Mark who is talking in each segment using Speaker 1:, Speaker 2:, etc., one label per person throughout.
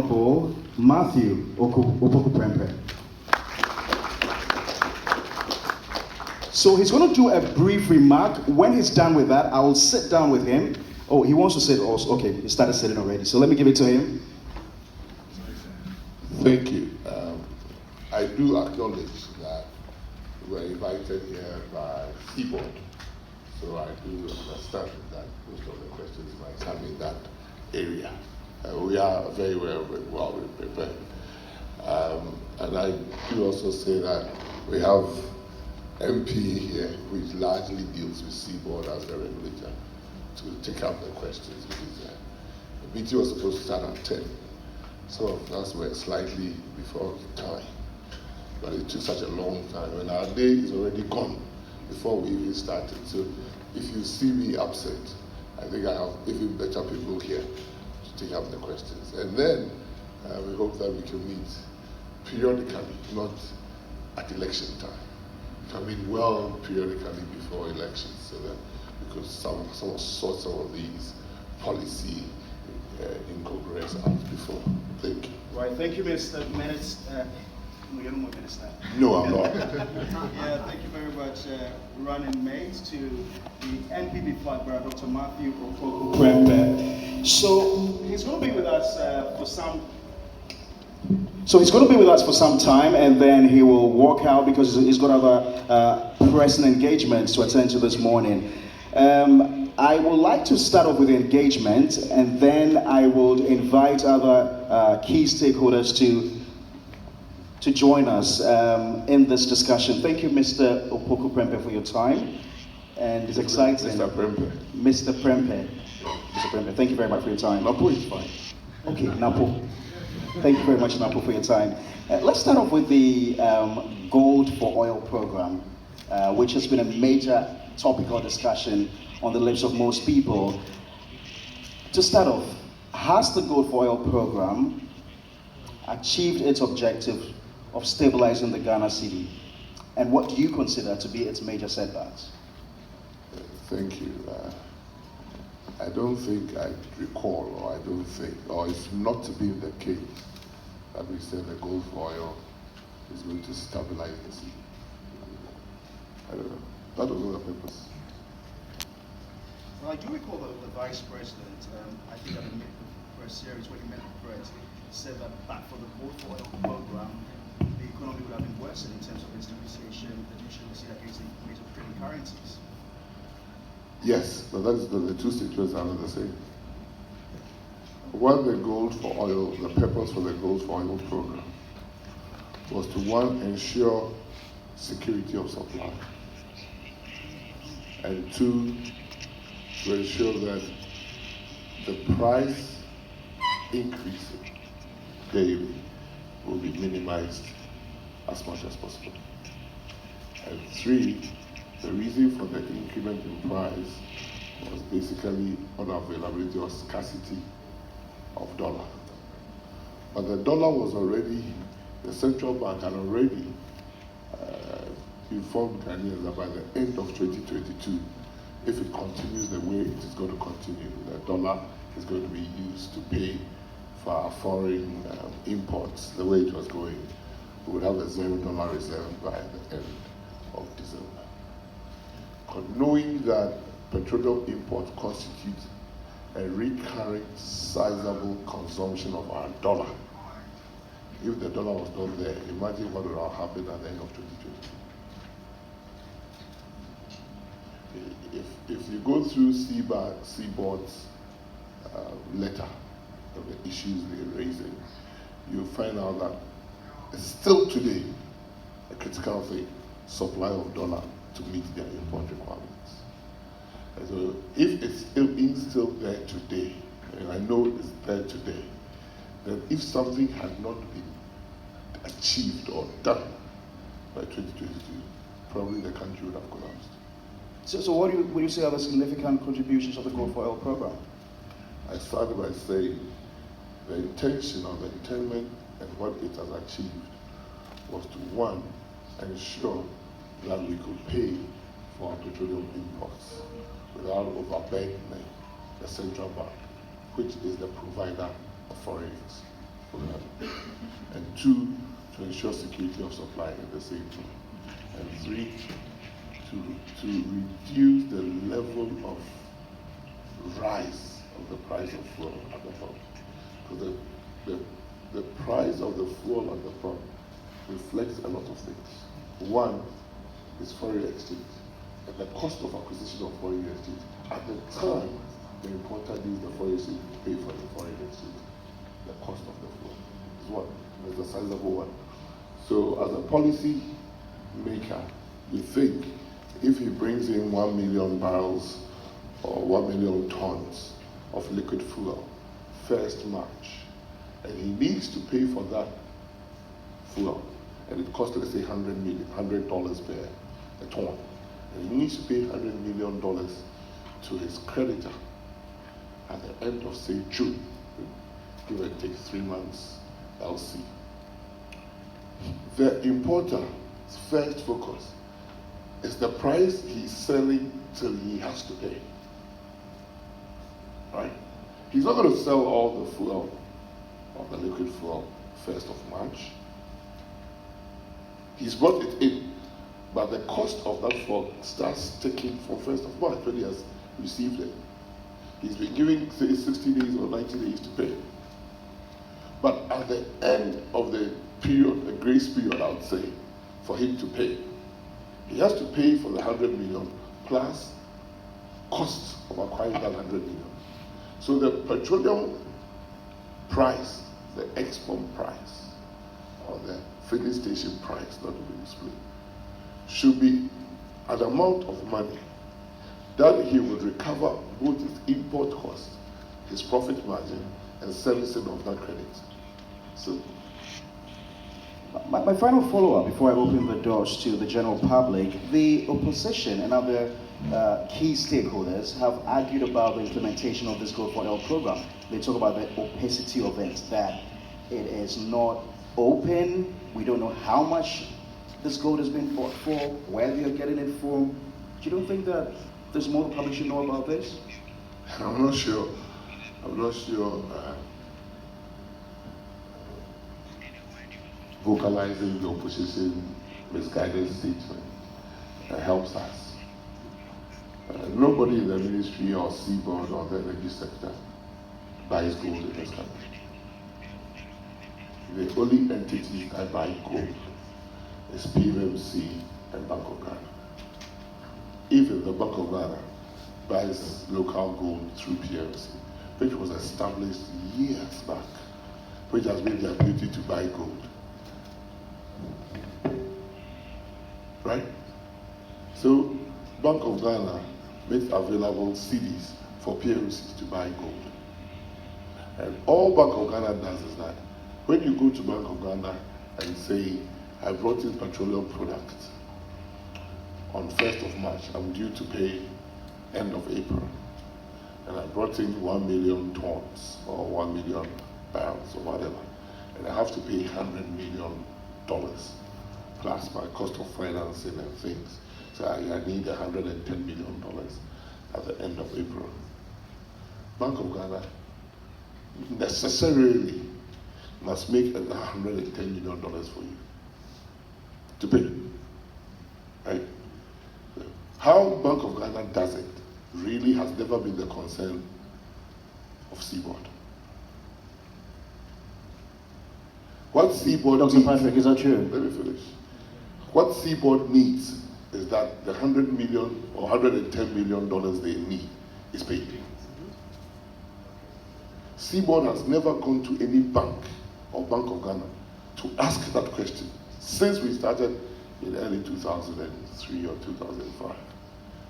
Speaker 1: Honorable Matthew Opoku-Prempeh. So he's going to do a brief remark. When he's done with that, I will sit down with him. Oh, he wants to sit also. Okay, he started sitting already. So let me give it to him.
Speaker 2: Thank you. I do acknowledge that we were invited here by CBOD. So I do understand that most of the questions might come in that area. We are very well prepared. And I do also say that we have MP here, which largely deals with CBOD as the regulator, to take up the questions, because the meeting was supposed to start at 10. Some of us were slightly before time, but it took such a long time, and our day is already gone before we even started. So if you see me upset, I think I have even better people here to take up the questions. And then we hope that we can meet periodically, not at election time. I mean, well, periodically before elections, so that we could sort some of these policy incongruence out before. Thank you.
Speaker 1: Right, thank you, Mr. Minister. No, you're not Minister.
Speaker 2: No, I'm not.
Speaker 1: Yeah, thank you very much, running mate to the NPP flag bearer, Dr. Matthew Opoku-Prempeh. So he's going to be with us for some time, and then he will walk out because he's got other pressing engagements to attend to this morning. I would like to start off with engagement, and then I will invite other key stakeholders to join us in this discussion. Thank you, Mr. Opoku-Prempeh, for your time, and it's exciting.
Speaker 2: Mr. Prempeh.
Speaker 1: Mr. Prempeh. Mr. Prempeh, thank you very much for your time.
Speaker 2: NAPO is fine.
Speaker 1: Okay, NAPO. Thank you very much, NAPO, for your time. Let's start off with the Gold for Oil program, which has been a major topical discussion on the lips of most people. To start off, has the Gold for Oil program achieved its objective of stabilizing the Ghana cedi? And what do you consider to be its major setbacks?
Speaker 2: Thank you. I don't think I recall, or it's not to be the case that we said the Gold for Oil is going to stabilize the cedi. I don't know. That was not the purpose.
Speaker 1: Well, I do recall the Vice President, I think at the mid-press series when he met the press, said that back for the Gold for Oil program, the economy would have been worsened in terms of its depreciation, additionally against the major trading currencies.
Speaker 2: Yes, but that's the two statements are not the same. What the Gold for Oil, the purpose for the Gold for Oil program was to, one, ensure security of supply, and two, to ensure that the price increasing daily will be minimized as much as possible. And three, the reason for the increment in price was basically unavailability or scarcity of dollar. But the dollar was already, the central bank had already informed Ghanaians that by the end of 2022, if it continues the way it is going to continue, the dollar is going to be used to pay for our foreign imports the way it was going. We would have a $0 reserve by the end of December. Knowing that petroleum imports constitute a recurring sizable consumption of our dollar, if the dollar was not there, imagine what would have happened at the end of 2022. If you go through CBOD's letter of the issues they're raising, you find out that it's still today a critical thing, supply of dollar to meet their import requirements. And so if it's still there today, and I know it's there today, then if something had not been achieved or done by 2022, probably the country would have collapsed.
Speaker 1: So what would you say are the significant contributions of the Gold for Oil program?
Speaker 2: I started by saying the intention or the intent and what it has achieved was to, one, ensure that we could pay for our petroleum imports without overburdening the central bank, which is the provider of foreign 2, to ensure security of supply in the same time. And 3, to reduce the level of rise of the price of fuel at the pump. Because the price of the fuel at the pump reflects a lot of things. One is foreign exchange, and the cost of acquisition of foreign exchange. At the time, the importer used the foreign exchange to pay for the foreign exchange. The cost of the fuel is one. It's a sizable one. So as a policy maker, you think if he brings in 1 million barrels or 1 million tons of liquid fuel, 1st March, and he needs to pay for that fuel, and it costs, let's say, $100 per a ton, and he needs to pay $100 million to his creditor at the end of, say, June, give or take 3 months LC. The importer's first focus is the price he's selling till he has to pay. Right? He's not going to sell all the fuel, or the liquid fuel, 1st of March. He's brought it in, but the cost of that fuel starts taking from 1st of March when he has received it. He's been giving, say, 60 days or 90 days to pay. But at the end of the period, the grace period, I would say, for him to pay, he has to pay for the 100 million plus costs of acquiring that 100 million. So the petroleum price, the export price, or the filling station price, not to be displayed, should be an amount of money that he would recover both his import cost, his profit margin, and servicing of that credit. So,
Speaker 1: my final follow-up before I open the doors to the general public, the opposition and other key stakeholders have argued about the implementation of this Gold for Oil program. They talk about the opacity of it, that it is not open, we don't know how much this gold has been bought for, where they are getting it from. You don't think that there's more the public should know about this?
Speaker 2: I'm not sure. Vocalizing the opposition misguided statement helps us. Nobody in the ministry or CBOD or the energy sector buys gold in this country. The only entities that buy gold is PMC and Bank of Ghana. Even the Bank of Ghana buys local gold through PMC, which was established years back, which has been the ability to buy gold. Right? So, Bank of Ghana makes available CDs for PMC to buy gold. And all Bank of Ghana does is that when you go to Bank of Ghana and say, I brought in petroleum products on 1st of March, I'm due to pay end of April, and I brought in 1 million tons or 1 million barrels or whatever, and I have to pay $100 million plus my cost of financing and things. So I need $110 million at the end of April. Bank of Ghana necessarily must make $110 million for you to pay. Right? How Bank of Ghana does it really has never been the concern of CBOD. What CBOD
Speaker 1: Dr.
Speaker 2: needs,
Speaker 1: Patrick, is that true?
Speaker 2: let me finish. What CBOD needs is that the $100 million or $110 million they need is paid. CBOD has never gone to any bank or Bank of Ghana to ask that question since we started in early 2003 or 2005.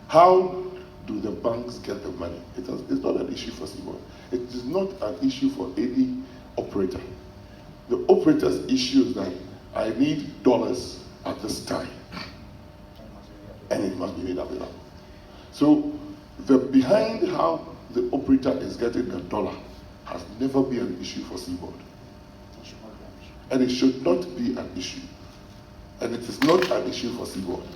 Speaker 2: How do the banks get the money? It's not an issue for CBOD. It is not an issue for any operator. The operator's issue is that I need dollars at this time, and it must be made available. So the behind how the operator is getting the dollar has never been an issue for CBOD. And it should not be an issue. And it is not an issue for CBOD.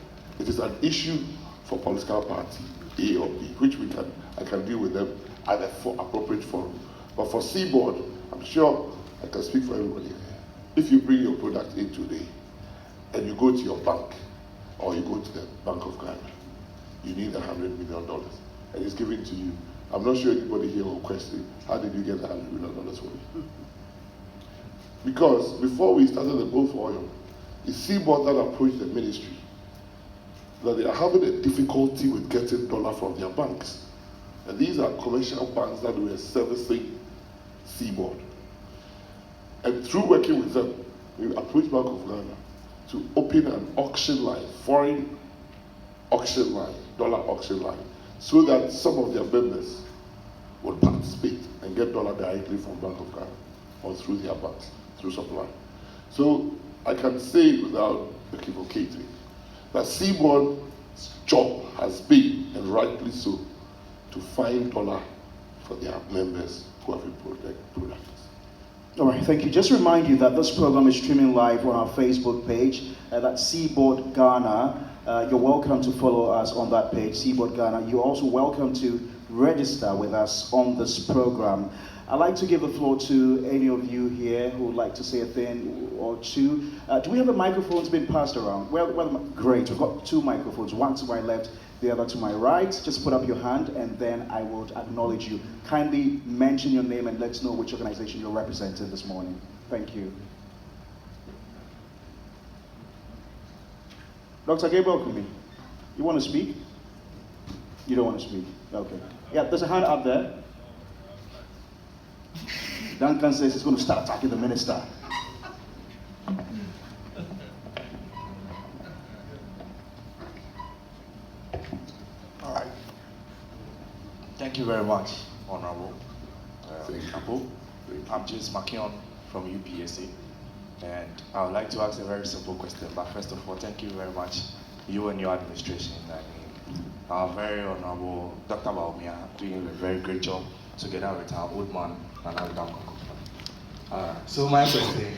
Speaker 2: It is an issue for political party A or B, which I can deal with them at the appropriate forum. But for CBOD, I'm sure I can speak for everybody here. if you bring your product in today and you go to your bank or you go to the Bank of Ghana, you need $100 million and it's given to you. I'm not sure anybody here will question, how did you get $100 million for me? Because before we started the boat for oil, it's CBOD that approached the ministry that they are having a difficulty with getting dollar from their banks. And these are commercial banks that were servicing CBOD. And through working with them, we approached Bank of Ghana to open an auction line, foreign auction line, dollar auction line, so that some of their members would participate and get dollar directly from Bank of Ghana or through their banks, through supply. So I can say without equivocating that CBOD's job has been, and rightly so, to find dollar for their members who have imported products.
Speaker 1: All right, thank you. Just remind you that this program is streaming live on our Facebook page. That's CBOD Ghana. You're welcome to follow us on that page, CBOD Ghana. You're also welcome to register with us on this program. I'd like to give the floor to any of you here who would like to say a thing or two. Do we have the microphones being passed around? Well, great. We've got two microphones, one to my left, the other to my right. Just put up your hand and then I will acknowledge you. Kindly mention your name and let us know which organization you're representing this morning. Thank you. Dr. Gabriel Kumi, you want to speak? You don't want to speak? Okay. Yeah, there's a hand up there. Duncan says he's going to start attacking the minister.
Speaker 3: All right. Thank you very much, Honorable NAPO. I'm James McKeon from UPSA, and I would like to ask a very simple question. But first of all, thank you very much, you and your administration. Our very Honorable Dr. Baumia doing a very great job together with our old man, Nana. So my question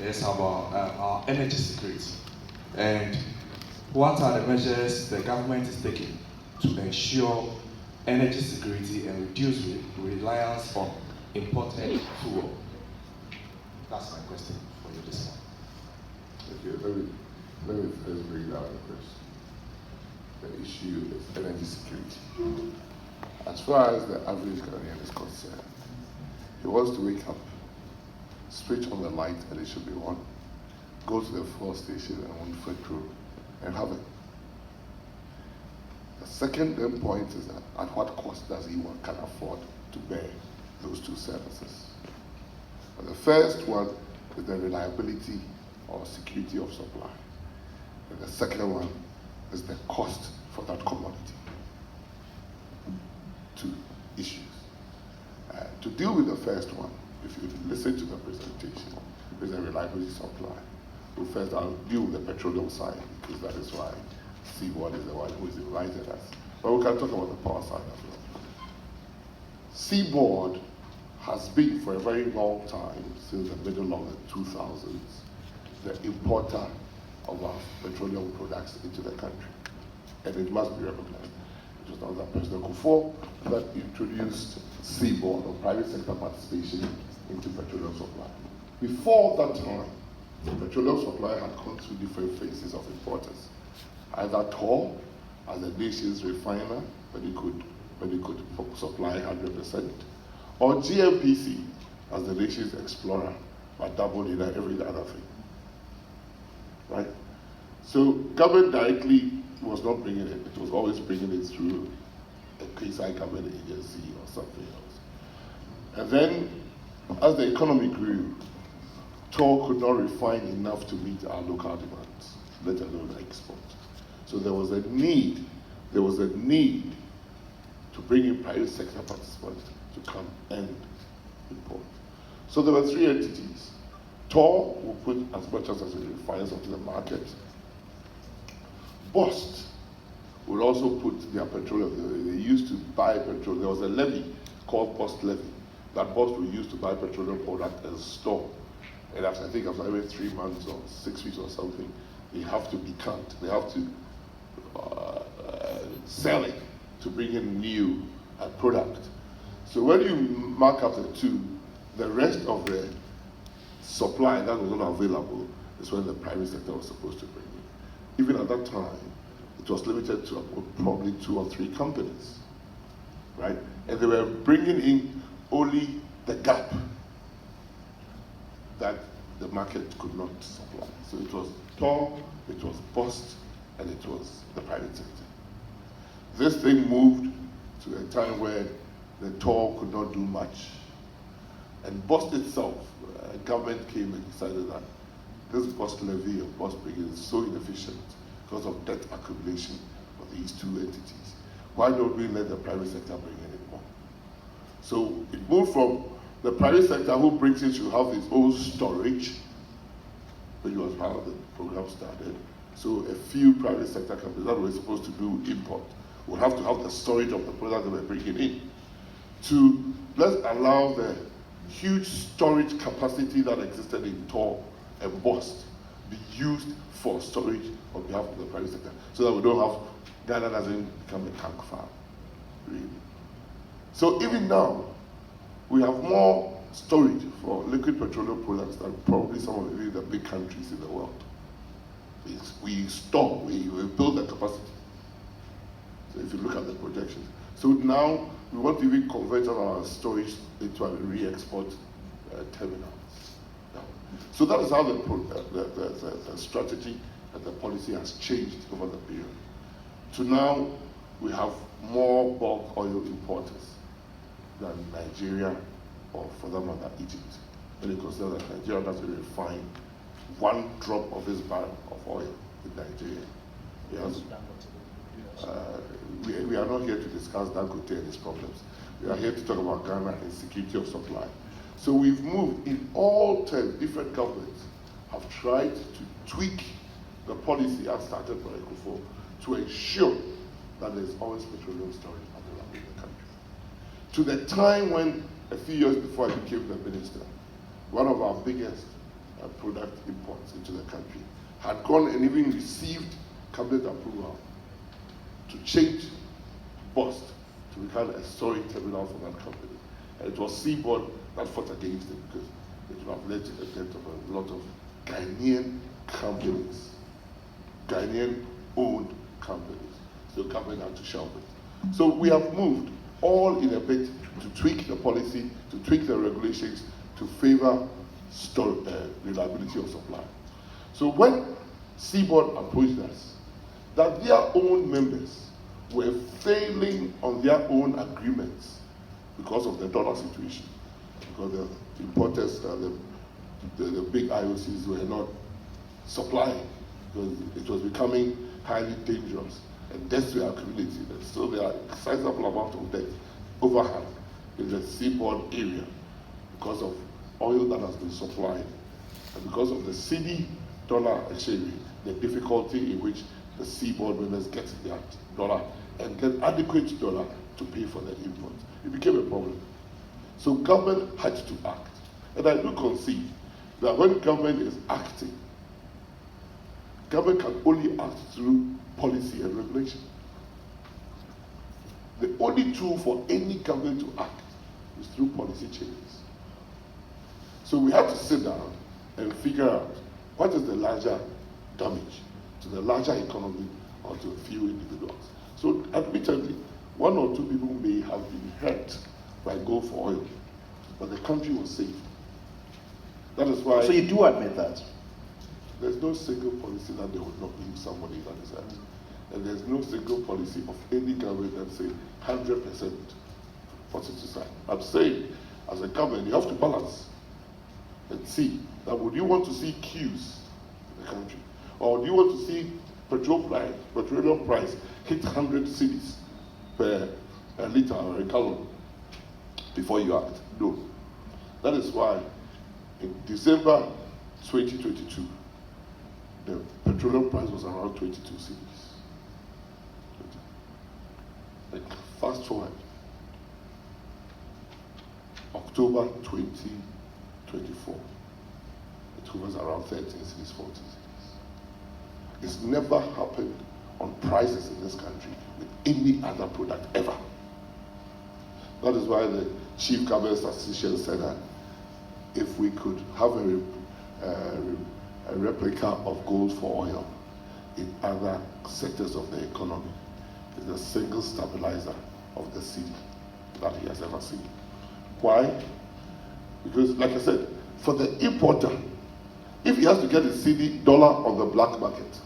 Speaker 3: is about our energy security, and what are the measures the government is taking to ensure energy security and reduce reliance on imported fuel? That's my question for you this morning.
Speaker 2: Okay, let me first bring down the question. The issue is energy security. As far as the average Ghanaian is concerned, he wants to wake up, switch on the light and it should be on, go to the fuel station and want petrol and have it. The second point is that at what cost does he can afford to bear those two services? And the first one is the reliability or security of supply. And the second one is the cost for that commodity. Two issues. To deal with the first one, if you listen to the presentation, is the reliability supply. Well, first I'll deal with the petroleum side because that is why CBOD is the one who is invited us. But we can talk about the power side as well. CBOD has been for a very long time, since the middle of the 2000s, the importer of our petroleum products into the country. And it must be recognized. It was not that President Kufuor that introduced CBOD, or private sector participation, into petroleum supply. Before that time, the petroleum supply had gone through different phases of importers. Either TOR, as the nation's refiner, but it could supply 100%, or GMPC, as the nation's explorer, but doubled in every other thing. Right? So government directly was not bringing it. It was always bringing it through a quasi-government agency or something else. And then, as the economy grew, TOR could not refine enough to meet our local demands, let alone export. So there was a need to bring in private sector participants to come and import. So there were three entities. TOR will put as much as it refines onto the market. BOST will also put their petroleum. They used to buy petrol. There was a levy called BOST levy that BOST will use to buy petroleum product and store. And after, I think after every 3 months or 6 weeks or something, they have to decant. They have to sell it to bring in new product. So when you mark up the two, the rest of the supply that was not available is when the private sector was supposed to bring in. Even at that time, it was limited to probably 2 or 3 companies, right? And they were bringing in only the gap that the market could not supply. So it was TOR, it was BOST, and it was the private sector. This thing moved to a time where the TOR could not do much. And BOST itself, government came and decided that this BOST levy or BOST brigade is so inefficient because of debt accumulation for these 2 entities. Why don't we let the private sector bring in it more? So it moved from the private sector who brings in should have its own storage, which was how the program started. So a few private sector companies that were supposed to do import would have to have the storage of the product they were bringing in. To let's allow the huge storage capacity that existed in TOR and BOST be used for storage on behalf of the private sector, so that we don't have Ghana doesn't become a tank farm, really. So even now, we have more storage for liquid petroleum products than probably some of the big countries in the world. We store, we build the capacity. So if you look at the projections. So now we want to even convert our storage into a re-export terminal. So that is how the strategy and the policy has changed over the period. To now, we have more bulk oil importers than Nigeria, or for that matter, Egypt. When you consider that Nigeria doesn't refine 1 drop of this barrel of oil in Nigeria. We are not here to discuss Dangote and its problems. We are here to talk about Ghana and security of supply. So we've moved in all 10 different governments have tried to tweak the policy as started by ECOFO to ensure that there's always petroleum storage available in the country. To the time when, a few years before I became the minister, one of our biggest product imports into the country had gone and even received cabinet approval to change BOST to become a storage terminal for that company. And it was CBOD that fought against it because it would have led to the death of a lot of Ghanaian companies, Ghanaian-owned companies. So the government had to shelve it. So we have moved all in a bit to tweak the policy, to tweak the regulations, to favor reliability of supply. So when CBOD approached us, that their own members were failing on their own agreements because of the dollar situation, because the importers, the big IOCs were not supplying, because it was becoming highly dangerous, and debts were accumulating, and so there are a sizable amount of debt overhang in the CBOD area because of oil that has been supplied, and because of the CD dollar exchange rate, the difficulty in which the CBOD members get their dollar and get adequate dollar to pay for their imports. It became a problem. So government had to act. And I do concede that when government is acting, government can only act through policy and regulation. The only tool for any government to act is through policy changes. So we have to sit down and figure out what is the larger damage to the larger economy or to a few individuals. So admittedly, 1 or 2 people may have been hurt by gold for oil, but the country was saved. That is why.
Speaker 1: So you do admit that?
Speaker 2: There's no single policy that they would not leave somebody that is hurt. And there's no single policy of any government that say 100% positive side. I'm saying, as a government, you have to balance and see that would you want to see queues in the country? Or do you want to see petroleum price hit 100 cities per liter or a gallon before you act? No. That is why in December 2022, the petroleum price was around 22 cities. Like, fast forward, October 2024, it was around 13 cities, 14 cities. It's never happened on prices in this country with any other product ever. That is why the Chief Cabinet Statistician said that if we could have a a replica of gold for oil in other sectors of the economy. It's the single stabilizer of the city that he has ever seen. Why? Because, like I said, for the importer, if he has to get a CD dollar on the black market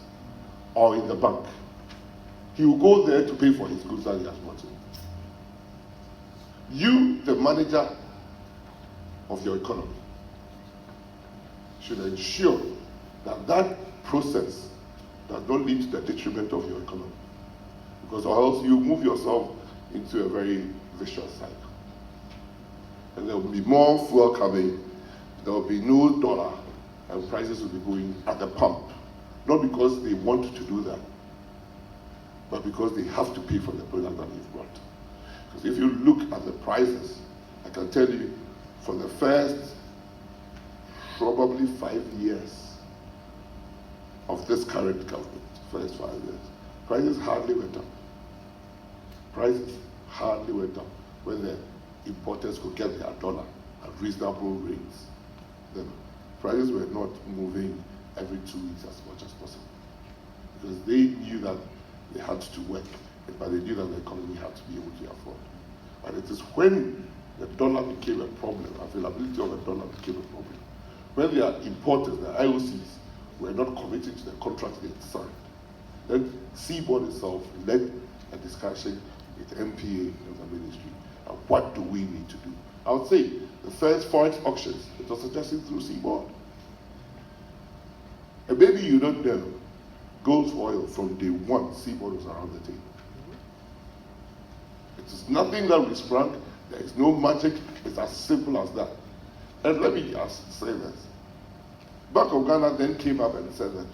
Speaker 2: or in the bank, he will go there to pay for his goods that he has bought. You, the manager of your economy, should ensure that that process does not lead to the detriment of your economy, because or else you move yourself into a very vicious cycle. And there will be more fuel coming, there will be no dollar, and prices will be going at the pump. Not because they want to do that, but because they have to pay for the product that they've brought. Because if you look at the prices, I can tell you, for the first probably 5 years of this current government, first 5 years, prices hardly went up. Prices hardly went up when the importers could get their dollar at reasonable rates. The prices were not moving every 2 weeks as much as possible, because they knew that they had to work, but they knew that the economy had to be able to afford. But it is when the dollar became a problem, availability of the dollar became a problem, when their importers, the IOCs, were not committed to the contracts they had signed. Then CBOD itself led a discussion with MPA and the ministry, and what do we need to do? I would say the first forex auctions, it was suggested through CBOD. And maybe you don't know, gold for oil from day one, CBOD was around the table. It is nothing that we sprung, there is no magic, it's as simple as that. And let me just say this. Bank of Ghana then came up and said that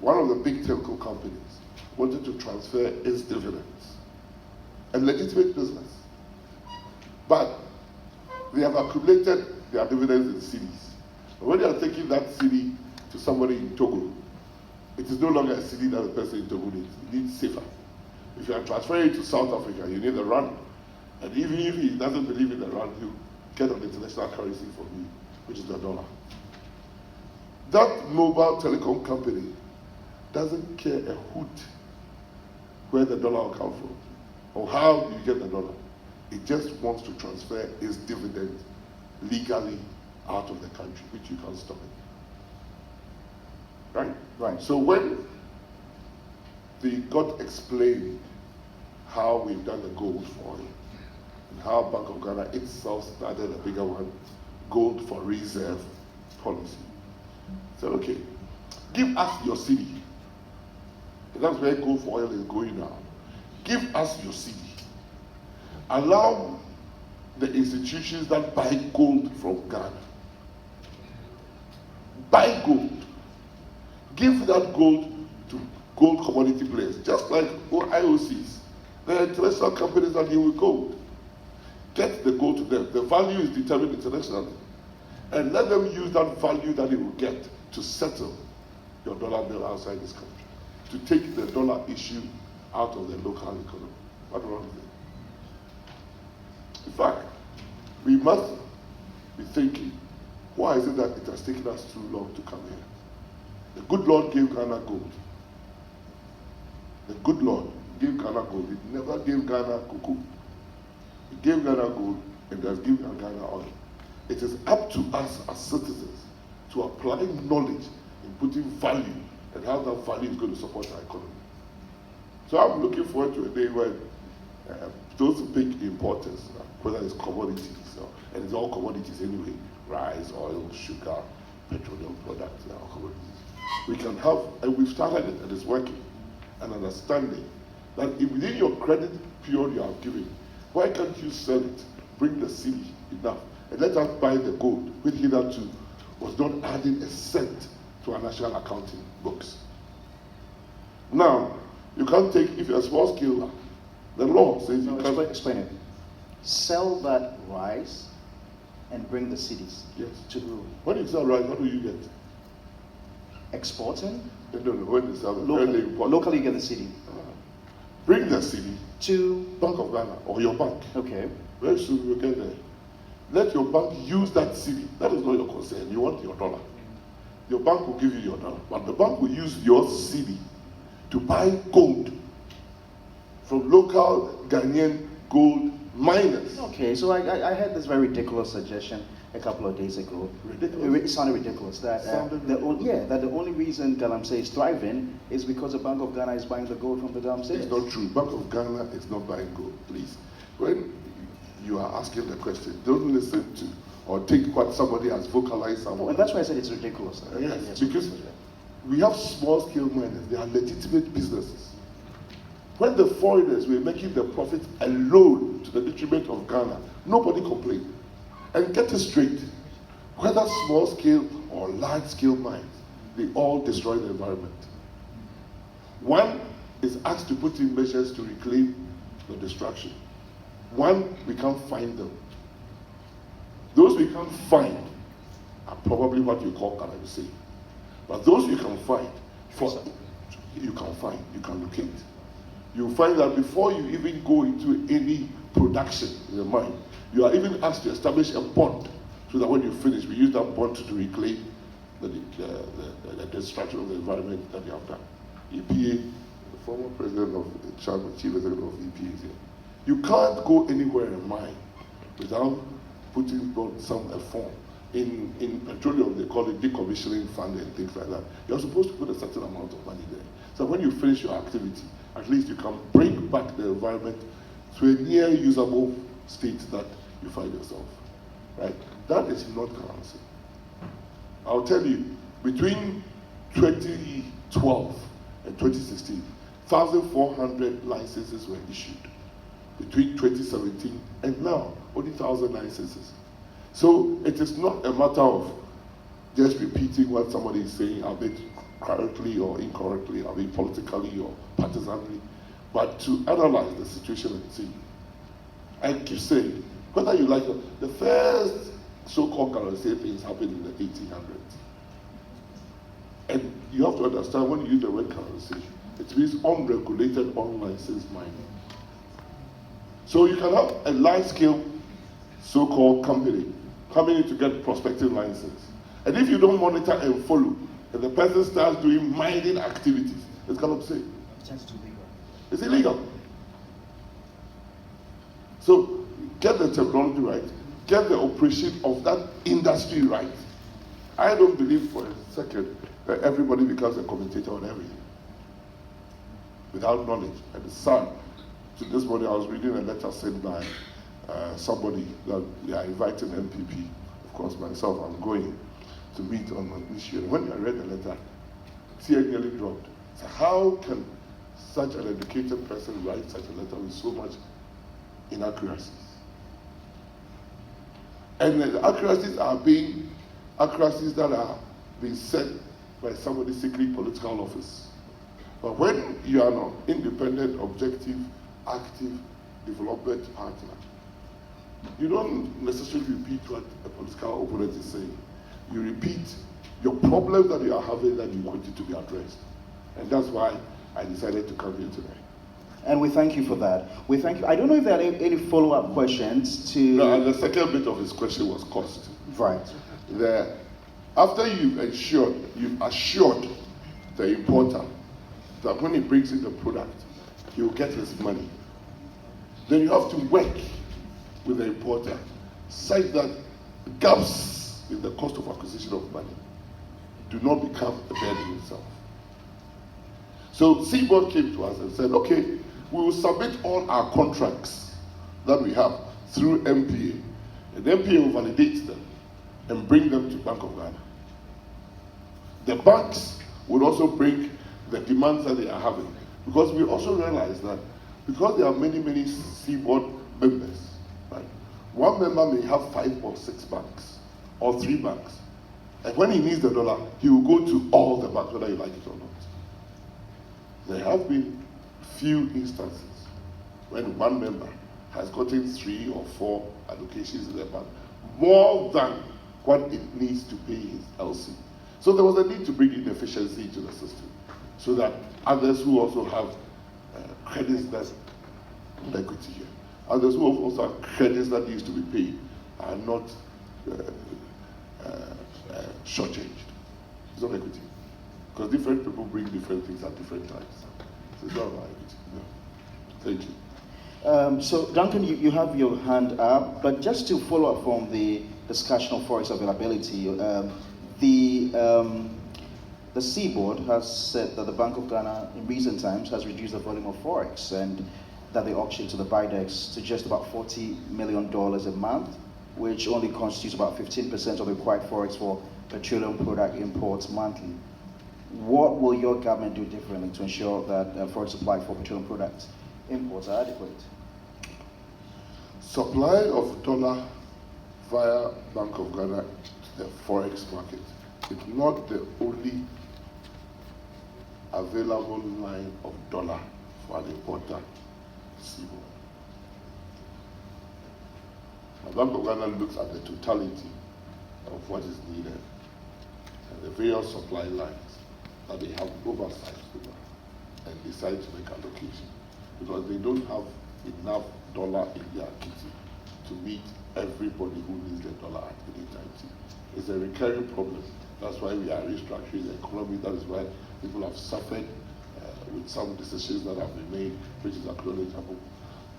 Speaker 2: one of the big telco companies wanted to transfer its dividends, a legitimate business. But they have accumulated their dividends in cities. And when they are taking that city to somebody in Togo, it is no longer a city that the person in Togo needs. It needs safer. If you are transferring it to South Africa, you need a rand. And even if he doesn't believe in the rand, you get an international currency for me, which is the dollar. That mobile telecom company doesn't care a hoot where the dollar will come from or how you get the dollar. It just wants to transfer its dividend legally out of the country, which you can't stop it. Right?
Speaker 1: Right.
Speaker 2: So when they got explained how we've done the gold for oil, and how Bank of Ghana itself started a bigger one, gold for reserve policy. So okay, give us your city. And that's where gold for oil is going now. Give us your city. Allow the institutions that buy gold from Ghana. Buy gold. Give that gold to gold commodity players, just like IOCs. There are international companies that deal with gold. Get the gold to them. The value is determined internationally. And let them use that value that they will get to settle your dollar bill outside this country, to take the dollar issue out of the local economy. What wrong with it? In fact, we must be thinking, why is it that it has taken us too long to come here? The good Lord gave Ghana gold. The good Lord gave Ghana gold. He never gave Ghana cocoa. He gave Ghana gold and has given Ghana oil. It is up to us as citizens to apply knowledge in putting value and how that value is going to support our economy. So I'm looking forward to a day when those big importers, whether it's commodities, and it's all commodities anyway, rice, oil, sugar, petroleum products, all commodities. We can have, and we've started it and it's working, an understanding that if within your credit period you are giving, why can't you sell it, bring the city enough, and let us buy the gold, which hitherto was not adding a cent to our national accounting books. Now, you can't take, if you're a small scale, the law says you can't.
Speaker 1: Explain it. Sell that rice and bring the cities.
Speaker 2: Yes.
Speaker 1: To
Speaker 2: when you sell rice, what do you get?
Speaker 1: Exporting?
Speaker 2: No, when you sell it,
Speaker 1: locally get the city.
Speaker 2: Bring the city
Speaker 1: to
Speaker 2: Bank of Ghana or your bank.
Speaker 1: Okay.
Speaker 2: Very soon you'll get there. Let your bank use that city. That is not your concern. You want your dollar. your bank will give you your dollar, but the bank will use your CD to buy gold from local Ghanaian gold miners.
Speaker 1: Okay, so I had this very ridiculous suggestion a couple of days ago.
Speaker 2: Ridiculous?
Speaker 1: It sounded ridiculous. That that the only reason Galamsey is thriving is because the Bank of Ghana is buying the gold from the Galamsey.
Speaker 2: It's not true. Bank of Ghana is not buying gold, please. When you are asking the question, don't listen to or take what somebody has vocalized somewhere.
Speaker 1: And that's why I said it's ridiculous.
Speaker 2: Yes, because we have small-scale miners. They are legitimate businesses. When the foreigners were making the profits alone to the detriment of Ghana, nobody complained. And get it straight, whether small-scale or large-scale mines, they all destroy the environment. One is asked to put in measures to reclaim the destruction. One, we can't find them. Those we can't find are probably what you call currency. But those you can find, you can locate. You find that before you even go into any production in the mine, you are even asked to establish a bond so that when you finish, we use that bond to reclaim the destruction of the environment that you have done. EPA, the former president of chief executive of EPA is here. You can't go anywhere in a mine without putting some form. In petroleum, they call it decommissioning fund and things like that. You're supposed to put a certain amount of money there. So when you finish your activity, at least you can bring back the environment to a near usable state that you find yourself. Right? That is not currency. I'll tell you, between 2012 and 2016, 1,400 licenses were issued. Between 2017 and now, only 1,000 licenses. So it is not a matter of just repeating what somebody is saying, a bit correctly or incorrectly, a bit politically or partisanly, but to analyze the situation and see. I keep saying, whether you like it, the first so-called currency things happened in the 1800s. And you have to understand when you use the word currency, it means unregulated, unlicensed mining. So you can have a large-scale so-called company coming in to get prospecting license. And if you don't monitor and follow, and the person starts doing mining activities, it's going to say it's illegal. So get the technology right, get the operation of that industry right. I don't believe for a second that everybody becomes a commentator on everything without knowledge. And it's sad. So this morning I was reading a letter sent by somebody that they are inviting MPP. Of course, myself, I'm going to meet on an issue. And when I read the letter, tears nearly dropped. So how can such an educated person write such a letter with so much inaccuracies? And the accuracies that are being said by somebody seeking political office. But when you are an independent, objective, active development partner, you don't necessarily repeat what a political opponent is saying. You repeat your problems that you are having that you want it to be addressed. And that's why I decided to come here today.
Speaker 1: And we thank you for that. We thank you. I don't know if there are any follow-up questions to...
Speaker 2: No, and the second bit of his question was cost.
Speaker 1: Right.
Speaker 2: After you've assured the importer that when he brings in the product, he will get his money. Then you have to work with the importer such that gaps in the cost of acquisition of money do not become a burden itself. So CBOD came to us and said, okay, we will submit all our contracts that we have through MPA. And MPA will validate them and bring them to Bank of Ghana. The banks will also bring the demands that they are having. Because we also realize that because there are many CBOD members, right? One member may have 5 or 6 banks or 3 banks. And when he needs the dollar, he will go to all the banks, whether you like it or not. There have been few instances when one member has gotten 3 or 4 allocations in the bank, more than what it needs to pay his LC. So there was a need to bring in efficiency into the system, so that others who also have credits that equity here, others who also have credits that needs to be paid are not shortchanged. It's not equity. Because different people bring different things at different times. So it's not about equity. No. Thank you.
Speaker 1: So Duncan, you have your hand up, but just to follow up from the discussion of forex availability, the CBOD has said that the Bank of Ghana in recent times has reduced the volume of forex and that they auction to the BIDEX to just about $40 million a month, which only constitutes about 15% of the required forex for petroleum product imports monthly. What will your government do differently to ensure that forex supply for petroleum products imports are adequate?
Speaker 2: Supply of dollar via Bank of Ghana to the forex market is not the only available line of dollar for an importer CBOD. The Bank of Ghana looks at the totality of what is needed and the various supply lines that they have oversight over and decide to make allocation because they don't have enough dollar in their kitty to meet everybody who needs the dollar at any time. It's a recurring problem. That's why we are restructuring the economy. That is why people have suffered with some decisions that have been made, which is acknowledgeable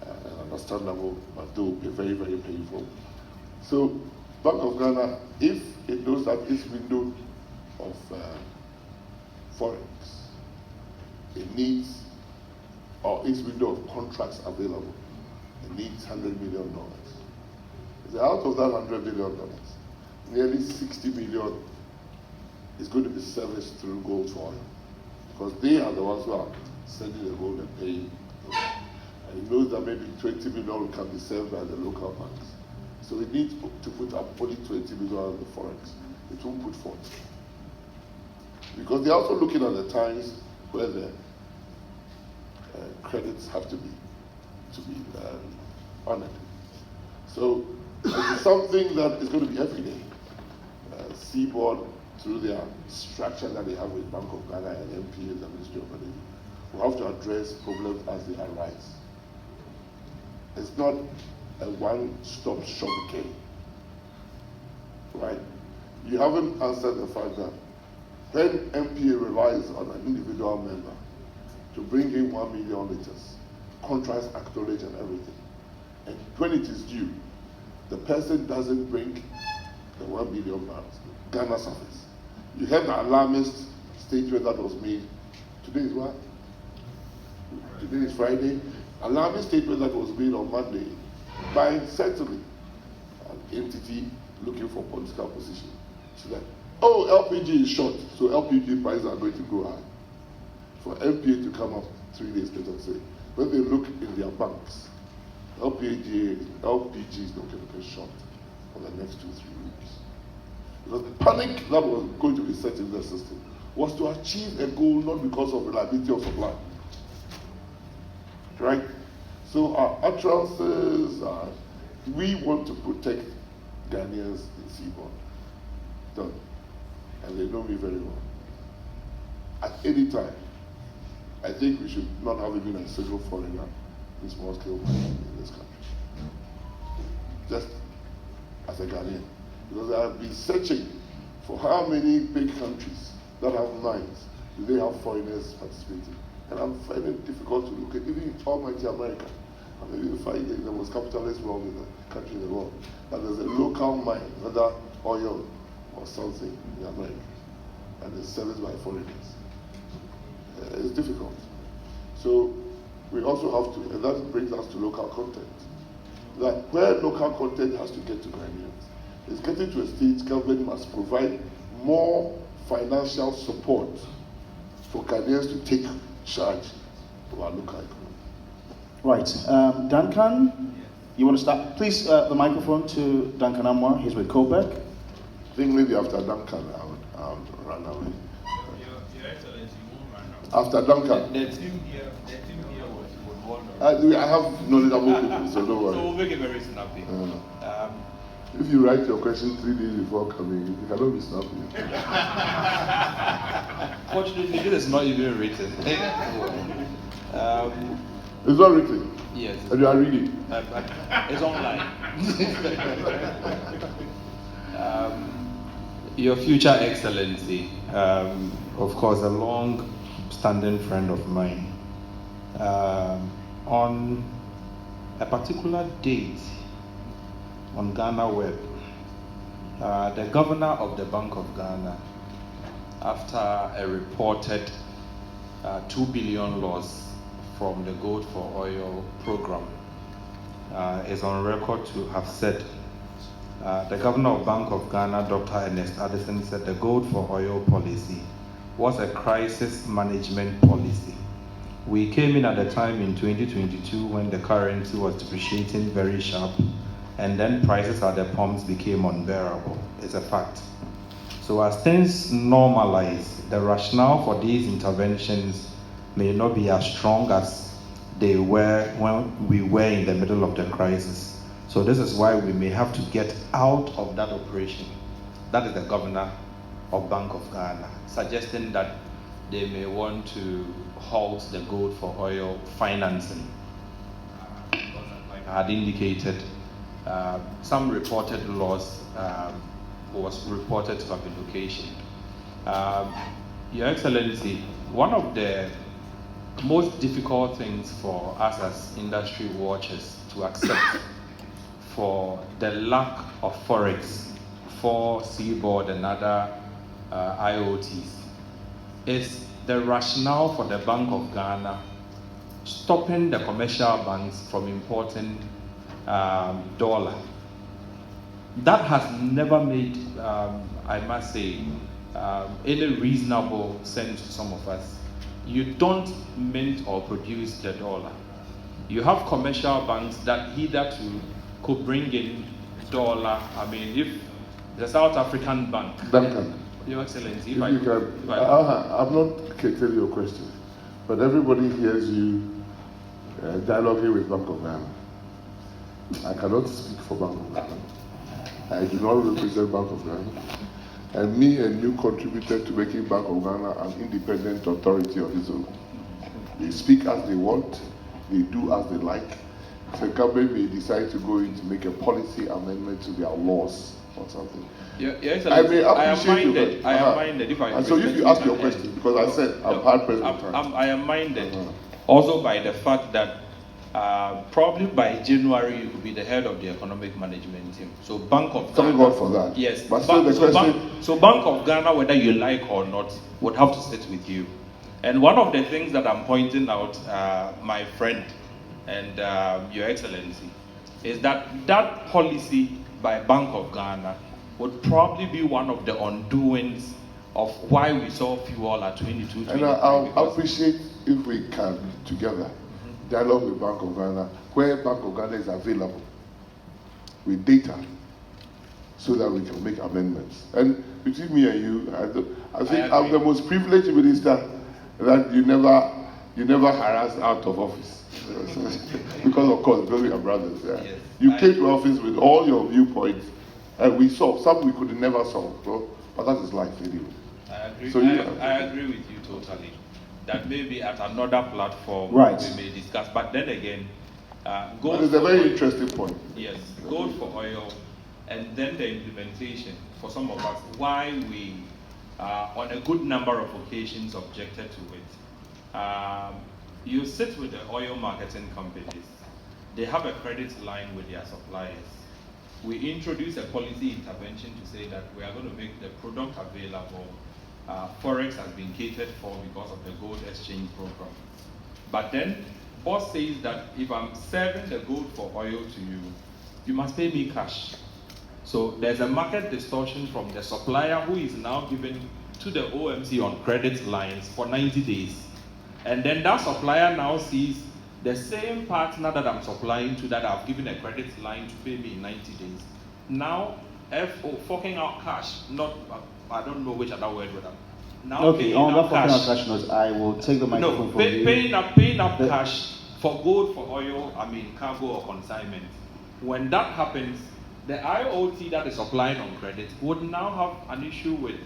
Speaker 2: and understandable, but they will be very, very painful. So, Bank of Ghana, if it knows that its window of forex, it needs, or its window of contracts available, it needs $100 million. So out of that $100 million, nearly 60 million is going to be serviced through gold for oil, because they are the ones who are sending the gold and paying. And he knows that maybe 20 million can be served by the local banks. So it needs to put up only 20 million on the forex. It won't put 40. Because they're also looking at the times where the credits have to be honored. So it's something that is going to be every day. CBOD, through their structure that they have with Bank of Ghana and MPA, the Ministry of Energy, will have to address problems as they arise. It's not a one-stop shop game, right? You haven't answered the fact that when MPA relies on an individual member to bring in 1 million liters, contracts acknowledge and everything, and when it is due, the person doesn't bring the 1 million barrels, Ghana suffers. You heard the alarmist statement that was made. Today is what? Today is Friday. Alarmist statement that was made on Monday by certainly an entity looking for political position. So that, oh, LPG is short, so LPG prices are going to go high. For MPA to come up 3 days later and say, when they look in their banks, LPG is not going to get short for the next 2-3 weeks. Because the panic that was going to be set in the system was to achieve a goal not because of reliability of supply. Right? So our utterances are, we want to protect Ghanaians in CBOD. Done. And they know me very well. At any time, I think we should not have even a single foreigner in small scale mining in this country. Just as a Ghanaian. Because I have been searching for how many big countries that have mines do they have foreigners participating. And I'm finding it difficult to look at even almighty America. I'm even finding the most capitalist world in the country in the world. That there's a local mine, whether oil or something in America, and it's serviced by foreigners. It's difficult. So we also have to, and that brings us to local content. That where local content has to get to Ghanaians, it's getting to a stage government must provide more financial support for Ghanaians to take charge of our local economy.
Speaker 1: Right. Duncan, you want to start? Please, the microphone to Duncan Amwa. He's with COPEC.
Speaker 2: I think maybe after Duncan, I would run away.
Speaker 4: Your Excellency, you won't run away.
Speaker 2: After Duncan.
Speaker 4: The team here would wonder.
Speaker 2: I have knowledgeable people, so don't worry.
Speaker 4: So we'll make it very snappy.
Speaker 2: If you write your question 3 days before coming, you cannot be snappy.
Speaker 4: Fortunately, this is not even written.
Speaker 2: It's not written.
Speaker 4: Yes.
Speaker 2: And you are reading.
Speaker 4: It's online. Your Future Excellency,
Speaker 5: of course, a long-standing friend of mine. On a particular date on Ghana Web, the governor of the Bank of Ghana, after a reported 2 billion loss from the Gold for Oil program, is on record to have said, the governor of Bank of Ghana, Dr. Ernest Addison, said the Gold for Oil policy was a crisis management policy. We came in at the time in 2022 when the currency was depreciating very sharp, and then prices at the pumps became unbearable. It's a fact. So as things normalize, the rationale for these interventions may not be as strong as they were when we were in the middle of the crisis. So this is why we may have to get out of that operation. That is the governor of Bank of Ghana suggesting that they may want to halt the Gold for Oil financing. Like I had indicated, some reported loss was reported to have been occasioned. Your Excellency, one of the most difficult things for us as industry watchers to accept for the lack of forex for CBOD and other IoTs is the rationale for the Bank of Ghana stopping the commercial banks from importing dollar. That has never made, I must say, any reasonable sense to some of us. You don't mint or produce the dollar. You have commercial banks that hitherto could bring in dollar. I mean, if the South African bank.
Speaker 2: Duncan,
Speaker 5: Your Excellency,
Speaker 2: if I'm not catering your question, but everybody hears you dialoguing with Bank of Ghana. I cannot speak for Bank of Ghana. I do not represent Bank of Ghana. And me, a new contributor to making Bank of Ghana an independent authority of its own. They speak as they want, they do as they like. So government may decide to go in to make a policy amendment to their laws or something.
Speaker 5: Yes,
Speaker 2: I may appreciate
Speaker 5: I am minded. If I
Speaker 2: and so if you ask your question, because I said I've had President time.
Speaker 5: I am minded also by the fact that probably by January you could be the head of the economic management team. So Bank of Ghana.
Speaker 2: Thank God for that.
Speaker 5: Yes.
Speaker 2: But still the question.
Speaker 5: So Bank of Ghana, whether you like or not, would have to sit with you. And one of the things that I'm pointing out, my friend and Your Excellency, is that that policy by Bank of Ghana would probably be one of the undoings of why we saw fuel at 22.
Speaker 2: And I'll appreciate if we can together dialogue with Bank of Ghana, where Bank of Ghana is available with data, so that we can make amendments. And between me and you, I think I'm the most privileged minister that you never harass out of office. Because of course, because we are brothers. Yeah.
Speaker 5: Yes.
Speaker 2: You came to office with all your viewpoints, and we solved some we could never solve. But that is life anyway.
Speaker 5: I agree.
Speaker 2: So
Speaker 5: I agree with you totally. That maybe at another platform we may discuss. But then again,
Speaker 2: that is a very interesting point.
Speaker 5: Yes, Gold for Oil, and then the implementation for some of us. Why we, on a good number of occasions, objected to it. You sit with the oil marketing companies. They have a credit line with their suppliers. We introduce a policy intervention to say that we are going to make the product available. Forex has been catered for because of the gold exchange program. But then, boss says that if I'm serving the gold for oil to you, you must pay me cash. So there's a market distortion from the supplier who is now giving to the OMC on credit lines for 90 days. And then that supplier now sees the same partner that I'm supplying to that I've given a credit line to pay me in 90 days. Now, forking out cash, not, I don't know which other word with that. Now
Speaker 1: okay, on that forking out cash note, I will take the microphone from you.
Speaker 5: Paying up cash for gold, for oil, I mean cargo or consignment. When that happens, the IoT that is supplying on credit would now have an issue with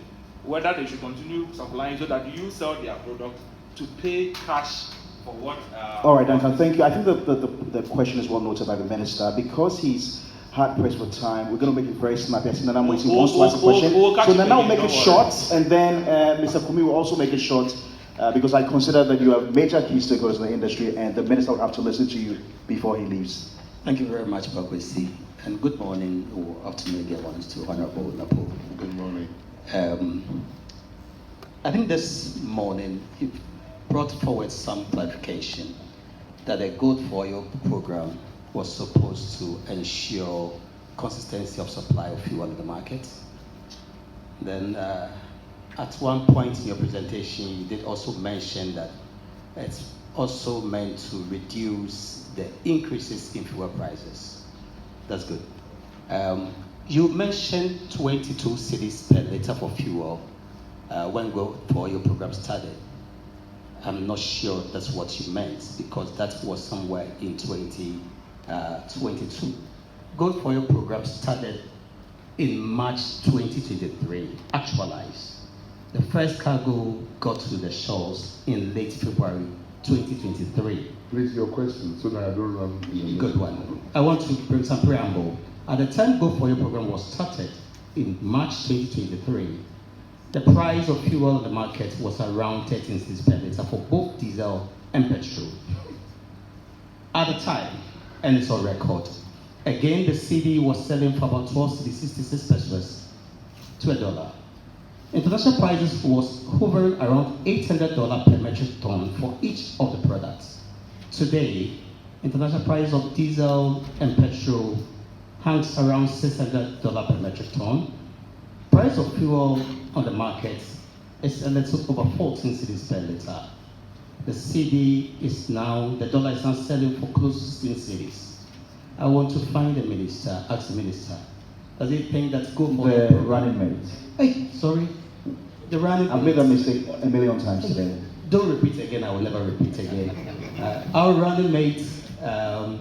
Speaker 5: whether they should continue supplying so that you sell their product to pay cash for what.
Speaker 1: All right, Duncan, thank you. I think the question is well noted by the minister. Because he's hard pressed for time. We're going to make it very snappy. I see Nana Moisi
Speaker 4: We'll-
Speaker 1: wants to ask a
Speaker 4: we'll-
Speaker 1: question.
Speaker 4: we'll catch
Speaker 1: So
Speaker 4: you
Speaker 1: Nana will
Speaker 4: again,
Speaker 1: make it
Speaker 4: don't worry.
Speaker 1: short, and then Mr. Kumi will also make it short, because I consider that you have major key stakeholders in the industry, and the minister will have to listen to you before he leaves.
Speaker 6: Thank you very much, Bakwesi, and good morning or afternoon, dear ones, to Honorable NAPO.
Speaker 2: Good morning.
Speaker 6: I think this morning you brought forward some clarification that the Gold for Oil program was supposed to ensure consistency of supply of fuel in the market. Then at one point in your presentation, you did also mention that it's also meant to reduce the increases in fuel prices. That's good. You mentioned 22 cedis per liter for fuel when Gold for Oil program started. I'm not sure that's what you meant, because that was somewhere in 2022. Gold for Oil program started in March 2023, actualized. The first cargo got to the shores in late February 2023.
Speaker 2: Please, your question, so that I don't run.
Speaker 6: Good one. I want to bring some preamble. At the time Gold for Oil program was started in March 2023, the price of fuel in the market was around 13 cents per litre for both diesel and petrol. At the time, and it's on record, again the CD was selling for about 12.66 pesos to $1. International prices was hovering around $800 per metric ton for each of the products. Today, international price of diesel and petrol hangs around $600 per metric ton. Price of fuel on the market is a little over 14 cedis per litre. The CD is now, the dollar is now selling for close to 16 cedis. I want to find the minister, ask the minister, does he think that's good for
Speaker 1: The running mate.
Speaker 6: Hey, sorry. The running
Speaker 1: I've made that mistake a million times today.
Speaker 6: Don't repeat again, I will never repeat again. Our running mate, I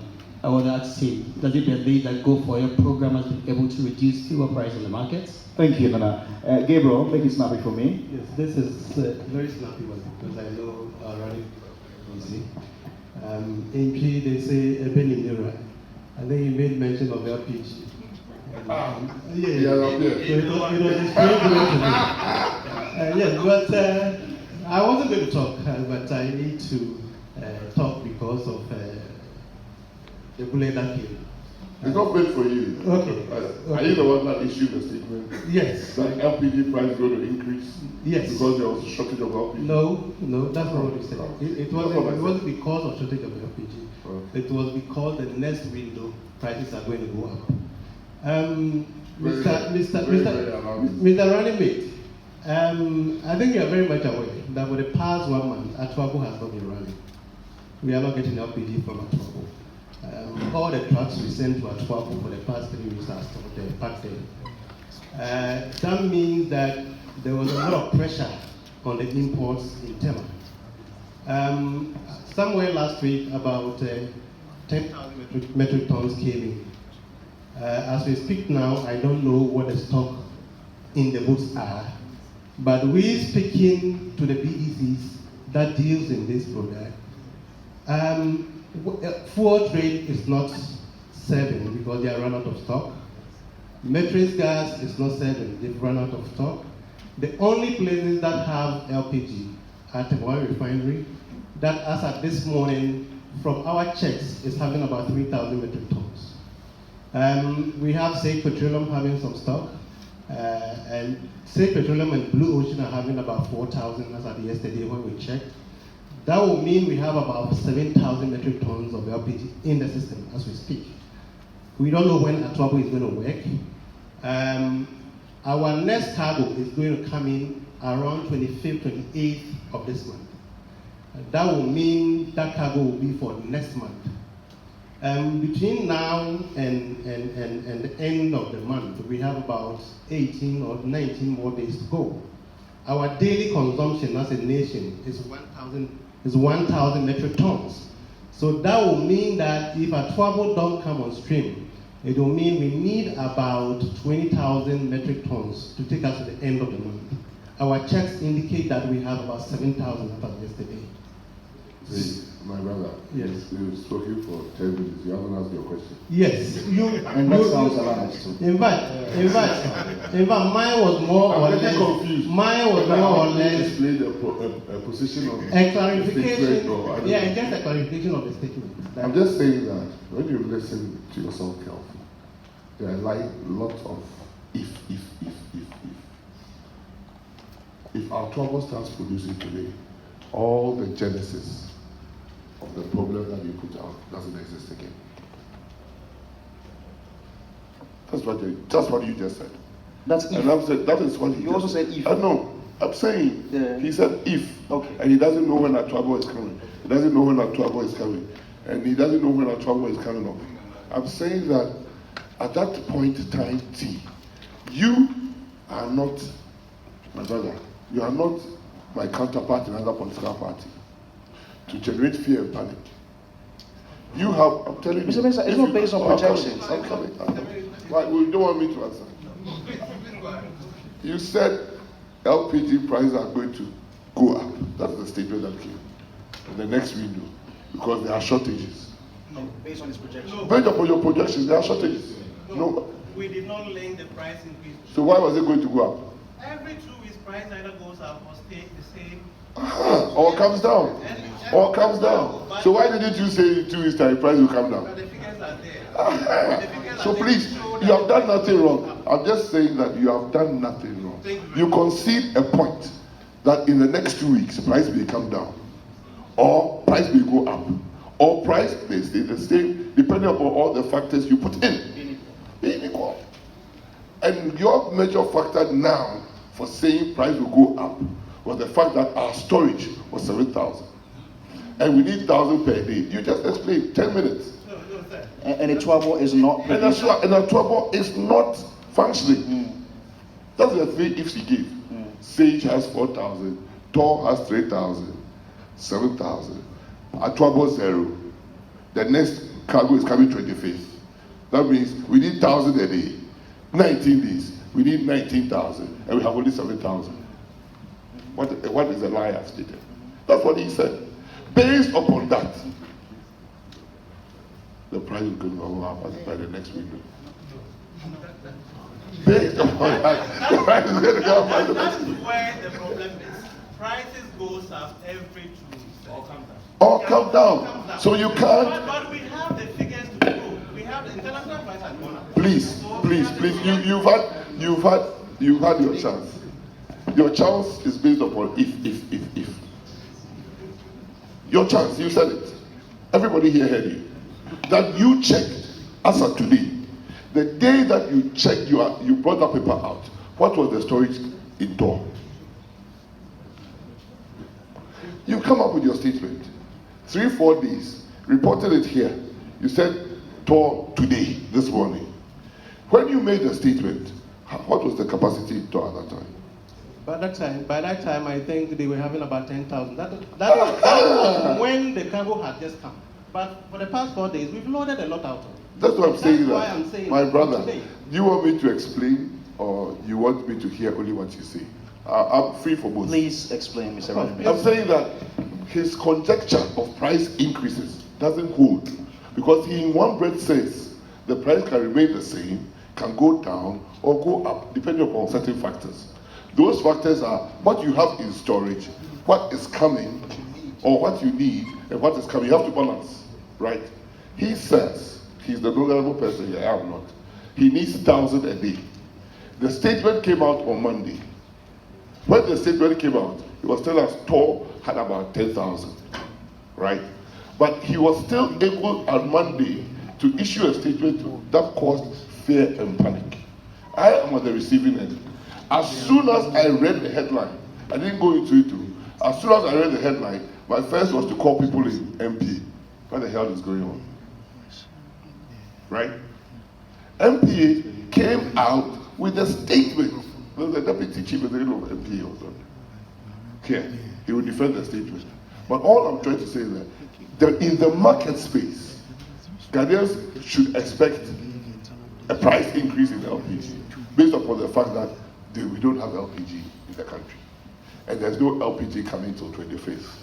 Speaker 6: want to ask him, does he believe that Go For Oil program has been able to reduce fuel price in the market?
Speaker 1: Thank you, Nana. Gabriel, make it snappy for me.
Speaker 7: Yes, this is a very snappy one because I know running easy. In P, they say a penny mirror. And then you made mention of LPG.
Speaker 2: Yeah,
Speaker 7: So it was a strange way to me. Yes, but I wasn't going to talk, but I need to talk because of the bullet that came.
Speaker 2: It's not paid for you.
Speaker 7: Okay.
Speaker 2: Are you the one that issued the statement?
Speaker 7: Yes.
Speaker 2: That LPG price is going to increase?
Speaker 7: Yes.
Speaker 2: Because there was a shortage of LPG?
Speaker 7: No, that's not what we said. It wasn't because of shortage of LPG.
Speaker 2: Oh.
Speaker 7: It was because the next window prices are going to go up.
Speaker 2: Very alarming.
Speaker 7: Mr. Running Mate, I think you are very much aware that for the past 1 month, Atwabo has not been running. We are not getting LPG from Atwabo. All the trucks we sent to Atwabo for the past 3 weeks are stopped there, packed there. That means that there was a lot of pressure on the imports in Tema. Somewhere last week, about 10,000 metric tons came in. As we speak now, I don't know what the stock in the books are, but we speaking to the BECs that deals in this product. Fuel trade is not serving because they are run out of stock. Matrix gas is not serving, they've run out of stock. The only places that have LPG at one refinery, that as at this morning, from our checks, is having about 3,000 metric tons. We have Safe Petroleum having some stock, and Safe Petroleum and Blue Ocean are having about 4,000 as at yesterday when we checked. That will mean we have about 7,000 metric tons of LPG in the system as we speak. We don't know when Atwabo is going to work. Our next cargo is going to come in around 25th, 28th of this month. That will mean that cargo will be for next month. Between now and the end of the month, we have about 18 or 19 more days to go. Our daily consumption as a nation is 1,000 metric tons. So that will mean that if Atwabo don't come on stream, it will mean we need about 20,000 metric tons to take us to the end of the month. Our checks indicate that we have about 7,000 as of yesterday.
Speaker 2: See, my brother,
Speaker 7: Yes.
Speaker 2: you've spoken for 10 minutes. You haven't asked your question.
Speaker 7: Yes,
Speaker 1: And that sounds alarmist too.
Speaker 7: in fact, mine was more or
Speaker 2: I'm getting
Speaker 7: less.
Speaker 2: confused.
Speaker 7: Mine was more or less
Speaker 2: Explain a position of
Speaker 7: a clarification.
Speaker 2: statement or I don't know.
Speaker 7: Just a clarification of the statement.
Speaker 2: I'm just saying that when you listen to yourself carefully, there are like lots of if. If our trouble starts producing today, all the genesis of the problem that you put out doesn't exist again. That's what you just said.
Speaker 1: That's if.
Speaker 2: And I'm saying that is what he
Speaker 1: You also said if.
Speaker 2: No, I'm saying
Speaker 1: Yeah.
Speaker 2: he said if.
Speaker 1: Okay.
Speaker 2: And he doesn't know when that trouble is coming. He doesn't know when that trouble is coming. And he doesn't know when that trouble is coming up. I'm saying that at that point in time, T, you are not my brother. You are not my counterpart in another political party to generate fear and panic. You have, I'm telling you.
Speaker 1: Mr. Minister, it's not based on projections.
Speaker 2: I'm coming. Right, well, you don't want me to answer. You said LPG prices are going to go up. That's the statement that came in the next window because there are shortages.
Speaker 1: No, based on his projection.
Speaker 2: Based upon your projections, there are shortages. No.
Speaker 8: We did not link the price increase.
Speaker 2: So why was it going to go up?
Speaker 8: Every 2 weeks, price either goes up or stays the same.
Speaker 2: Or comes down. Or comes down. So why didn't you say in 2 weeks time price will come down?
Speaker 8: But the figures are there.
Speaker 2: So please, you have done nothing wrong. I'm just saying that you have done nothing wrong. You concede a point that in the next 2 weeks price may come down, or price may go up, or price may stay the same, depending upon all the factors you put in. Equal. And your major factor now for saying price will go up was the fact that our storage was 7,000. And we need 1,000 per day. You just explained 10 minutes.
Speaker 1: And the trouble is not.
Speaker 2: And the trouble is not functioning. That's the 3 ifs he gave. Sage has 4,000, Tor has 3,000, 7,000. Our trouble 0. The next cargo is coming 25th. That means we need 1,000 a day. 19 days. We need 19,000, and we have only 7,000. What is the lie I've stated? That's what he said. Based upon that, the price is going to go up by the next window. Based upon that, the price is going to go up by the next window.
Speaker 8: That's where the problem is. Prices goes up every 2 weeks. Or come down.
Speaker 2: Or come down. So you can't.
Speaker 8: But we have the figures to prove. We have the international price has gone up.
Speaker 2: Please. You've had your chance. Your chance is based upon if. Your chance, you said it. Everybody here heard you. That you checked as of today. The day that you checked, you brought that paper out. What was the storage in Tor? You come up with your statement. 3-4 days, reported it here. You said Tor today, this morning. When you made the statement, what was the capacity in Tor at that time?
Speaker 7: By that time, I think they were having about 10,000. That was when the cargo had just come. But for the past 4 days, we've loaded a lot out of it.
Speaker 2: That's what I'm saying.
Speaker 7: Why I'm saying
Speaker 2: my brother,
Speaker 7: today.
Speaker 2: do you want me to explain or you want me to hear only what you say? I'm free for both.
Speaker 1: Please explain, Mr. Rodney.
Speaker 2: I'm saying that his conjecture of price increases doesn't hold because he in one breath says the price can remain the same, can go down or go up depending upon certain factors. Those factors are what you have in storage, what is coming, or what you need, and what is coming. You have to balance, right? He says, he's the knowledgeable person here, I am not. He needs 1,000 a day. The statement came out on Monday. When the statement came out, he was telling us Tor had about 10,000, right? But he was still able on Monday to issue a statement that caused fear and panic. I am on the receiving end. As soon as I read the headline, I didn't go into it too. As soon as I read the headline, my first was to call people in MP. What the hell is going on? Right? MPA came out with a statement. The deputy chief executive of MPA or something. Here, he will defend the statement. But all I'm trying to say is that in the market space, Ghanaians should expect a price increase in LPG based upon the fact that we don't have LPG in the country. And there's no LPG coming till 25th.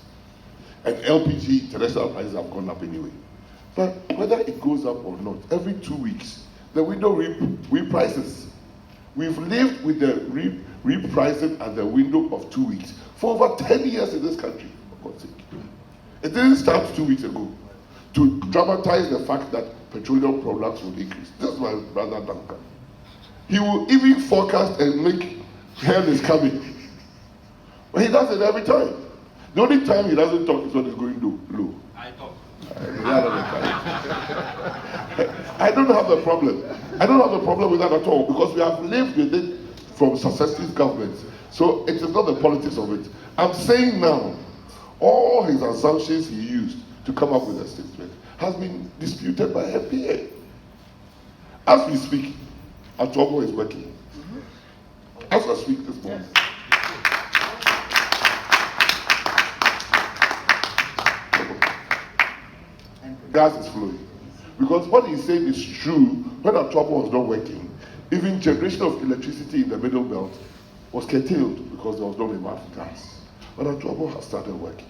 Speaker 2: And LPG international prices have gone up anyway. But whether it goes up or not, every 2 weeks, the window reprices. We've lived with the repricing at the window of 2 weeks for over 10 years in this country, for God's sake. It didn't start 2 weeks ago to dramatize the fact that petroleum products will increase. This is my brother Duncan. He will even forecast and make hell is coming. But he does it every time. The only time he doesn't talk is when it's going low.
Speaker 8: I talk.
Speaker 2: I don't have a problem. I don't have a problem with that at all because we have lived with it from successive governments. So it is not the politics of it. I'm saying now, all his assumptions he used to come up with a statement has been disputed by FPA. As we speak, Atobo is working. As I speak this morning. Gas is flowing. Because what he's saying is true. When Atobo was not working, even generation of electricity in the middle belt was curtailed because there was not enough gas. But Atobo has started working.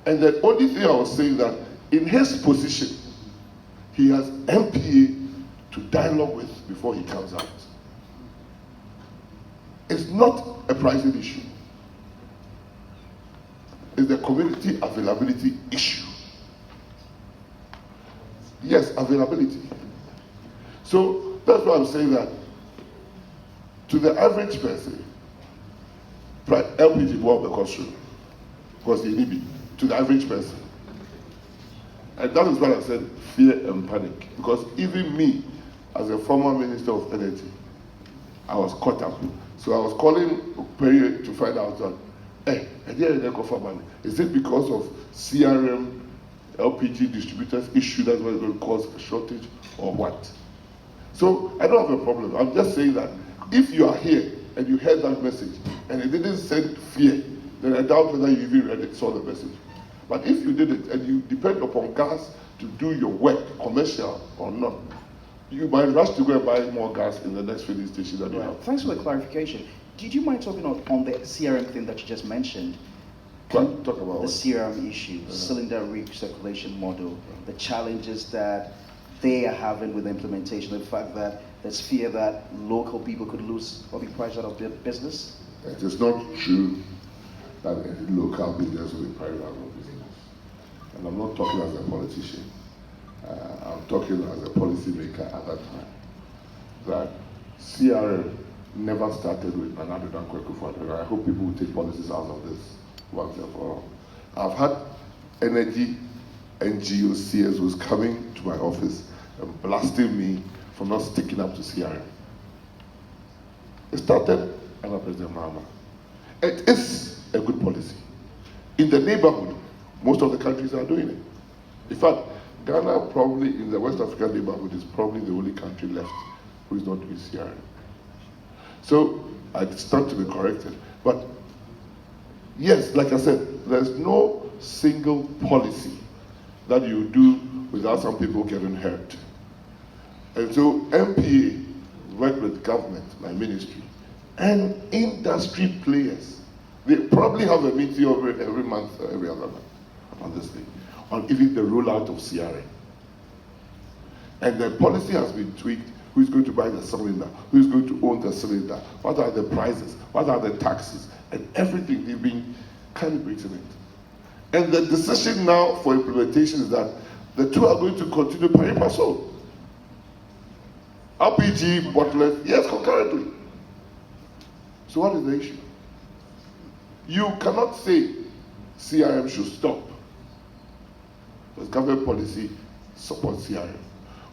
Speaker 2: And the only thing I was saying that in his position, he has MPA to dialogue with before he comes out. It's not a pricing issue. It's the community availability issue. Yes, availability. So that's why I'm saying that to the average person, LPG will be costly because they need it to the average person. And that is why I said fear and panic. Because even me, as a former Minister of Energy, I was caught up. So I was calling Perry to find out that, I didn't offer money. Is it because of CRM, LPG distributors issue that's going to cause a shortage or what? So I don't have a problem. I'm just saying that if you are here and you heard that message and it didn't send fear, then I doubt whether you even read it, saw the message. But if you did it and you depend upon gas to do your work, commercial or not, you might rush to go and buy more gas in the next filling station that you have.
Speaker 1: Thanks for the clarification. Did you mind talking on the CRM thing that you just mentioned?
Speaker 2: Talk about
Speaker 1: the CRM issue, cylinder recirculation model, the challenges that they are having with the implementation, the fact that there's fear that local people could lose or be priced out of their business?
Speaker 2: It is not true that any local business will be priced out of business. And I'm not talking as a politician. I'm talking as a policymaker at that time. That CRM never started with Nana Addo Dankwa Akufo-Addo. I hope people will take policies out of this once and for all. I've had energy NGOs, CSOs coming to my office and blasting me for not sticking up to CRM. It started under President Mahama. It is a good policy. In the neighborhood, most of the countries are doing it. In fact, Ghana probably in the West African neighborhood is probably the only country left who is not doing CRM. So I stand to be corrected. But yes, like I said, there's no single policy that you do without some people getting hurt. And so MPA work with government, my ministry, and industry players. They probably have a meeting every month or every other month on this thing, on even the rollout of CRM. And the policy has been tweaked. Who's going to buy the cylinder? Who's going to own the cylinder? What are the prices? What are the taxes? And everything, they've been calibrating it. And the decision now for implementation is that the two are going to continue pari passu. LPG bottlers, yes, concurrently. So what is the issue? You cannot say CRM should stop, because government policy supports CRM.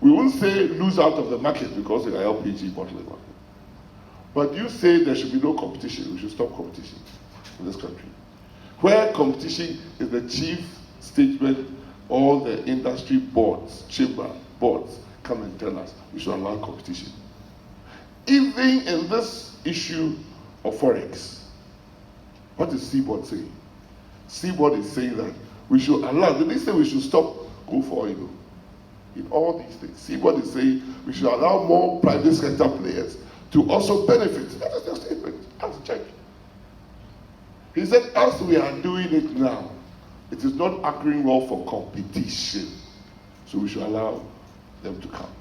Speaker 2: We won't say lose out of the market because of the LPG bottling market. But you say there should be no competition. We should stop competition in this country. Where competition is the chief statement, all the industry boards, chamber boards come and tell us we should allow competition. Even in this issue of Forex, what is CBOD saying? CBOD is saying that we should allow, did they say we should stop go for oil? In all these things, CBOD is saying we should allow more private sector players to also benefit. That is their statement. Ask check. He said, as we are doing it now, It is not acting well for competition. So we should allow them to come.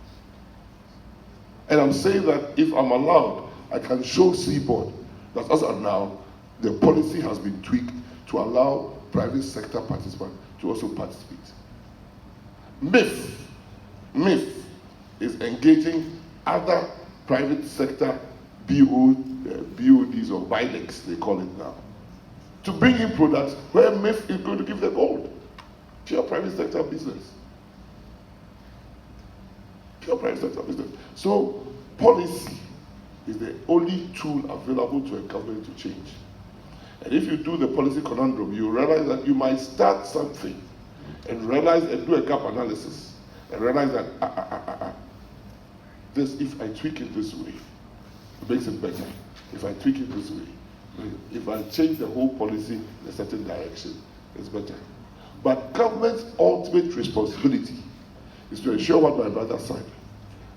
Speaker 2: And I'm saying that if I'm allowed, I can show CBOD that as of now, the policy has been tweaked to allow private sector participants to also participate. MIF is engaging other private sector BODs or BIDEX, they call it now, to bring in products where MIF is going to give them gold. Pure private sector business. Pure private sector business. So policy is the only tool available to a government to change. And if you do the policy conundrum, you realize that you might start something and realize and do a gap analysis and realize that this, if I tweak it this way, it makes it better. If I tweak it this way, if I change the whole policy in a certain direction, it's better. But government's ultimate responsibility is to ensure what my brother said,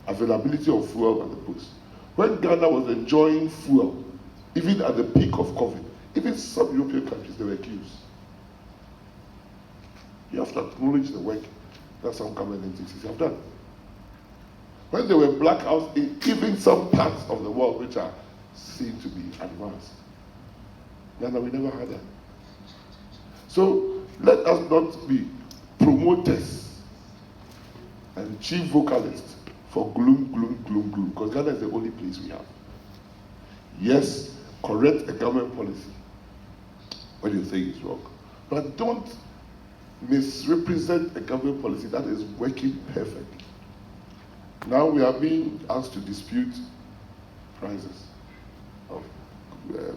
Speaker 2: availability of fuel at the post. When Ghana was enjoying fuel, even at the peak of COVID, even some European countries, they were accused. You have to acknowledge the work that some government entities have done. When there were blackouts in even some parts of the world which are seen to be advanced, Ghana, we never had that. So let us not be promoters and chief vocalists for gloom, gloom, gloom, gloom, because Ghana is the only place we have. Yes, correct a government policy when you think it's wrong, but don't misrepresent a government policy that is working perfectly. Now we are being asked to dispute prices of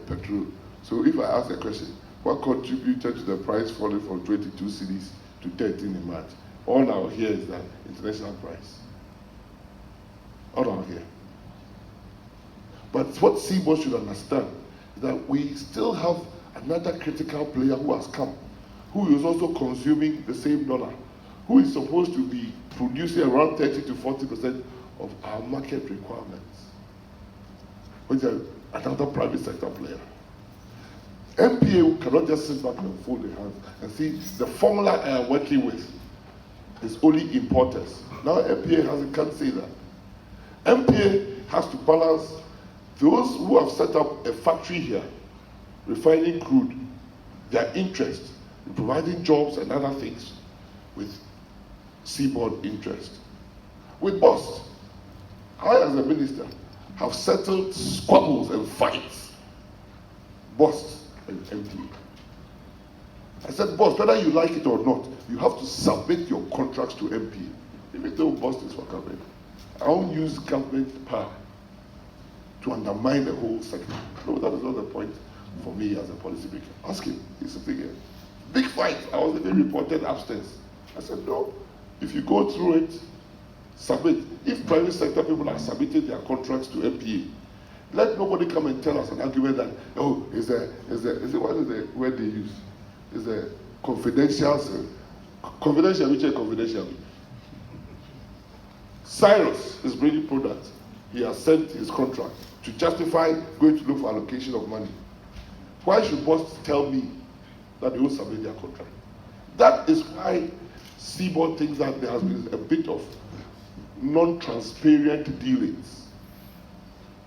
Speaker 2: petrol. So if I ask a question, what contributed to the price falling from 22 cedis to 13 in March? All I'll hear is that international price. All I'll hear. But what CBOD should understand is that we still have another critical player who has come, who is also consuming the same dollar, who is supposed to be producing around 30 to 40% of our market requirements, which is another private sector player. MPA cannot just sit back and fold their hands and see the formula I am working with is only importers. Now MPA can't say that. MPA has to balance those who have set up a factory here, refining crude, their interest in providing jobs and other things with CBOD interest. With BOST, I as a minister have settled squabbles and fights. BOST and MPA. I said, BOST, whether you like it or not, you have to submit your contracts to MPA. Even though BOST is for government, I won't use government power to undermine the whole sector. No, that is not the point for me as a policy maker. Ask him, he's sitting here. Big fight. I was even reported upstairs. I said, no, if you go through it, submit. If private sector people are submitting their contracts to MPA, let nobody come and tell us an argument that, oh, what is the word they use? Is a confidential, which is confidential. Cyrus is bringing products. He has sent his contract to justify going to look for allocation of money. Why should BOST tell me that they will submit their contract? That is why CBOD thinks that there has been a bit of non-transparent dealings.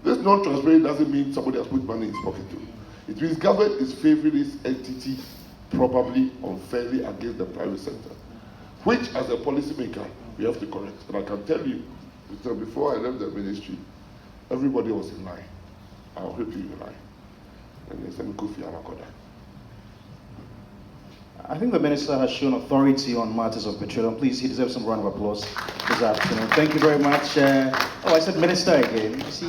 Speaker 2: This non-transparent doesn't mean somebody has put money in his pocket too. It means government is favoring this entity probably unfairly against the private sector, which as a policymaker we have to correct. And I can tell you, before I left the ministry, everybody was in line. I'll help you in line. And they said, Kofi Amakoda.
Speaker 1: I think the minister has shown authority on matters of petroleum. Please, he deserves some round of applause this afternoon. Thank you very much. I said minister again. You see,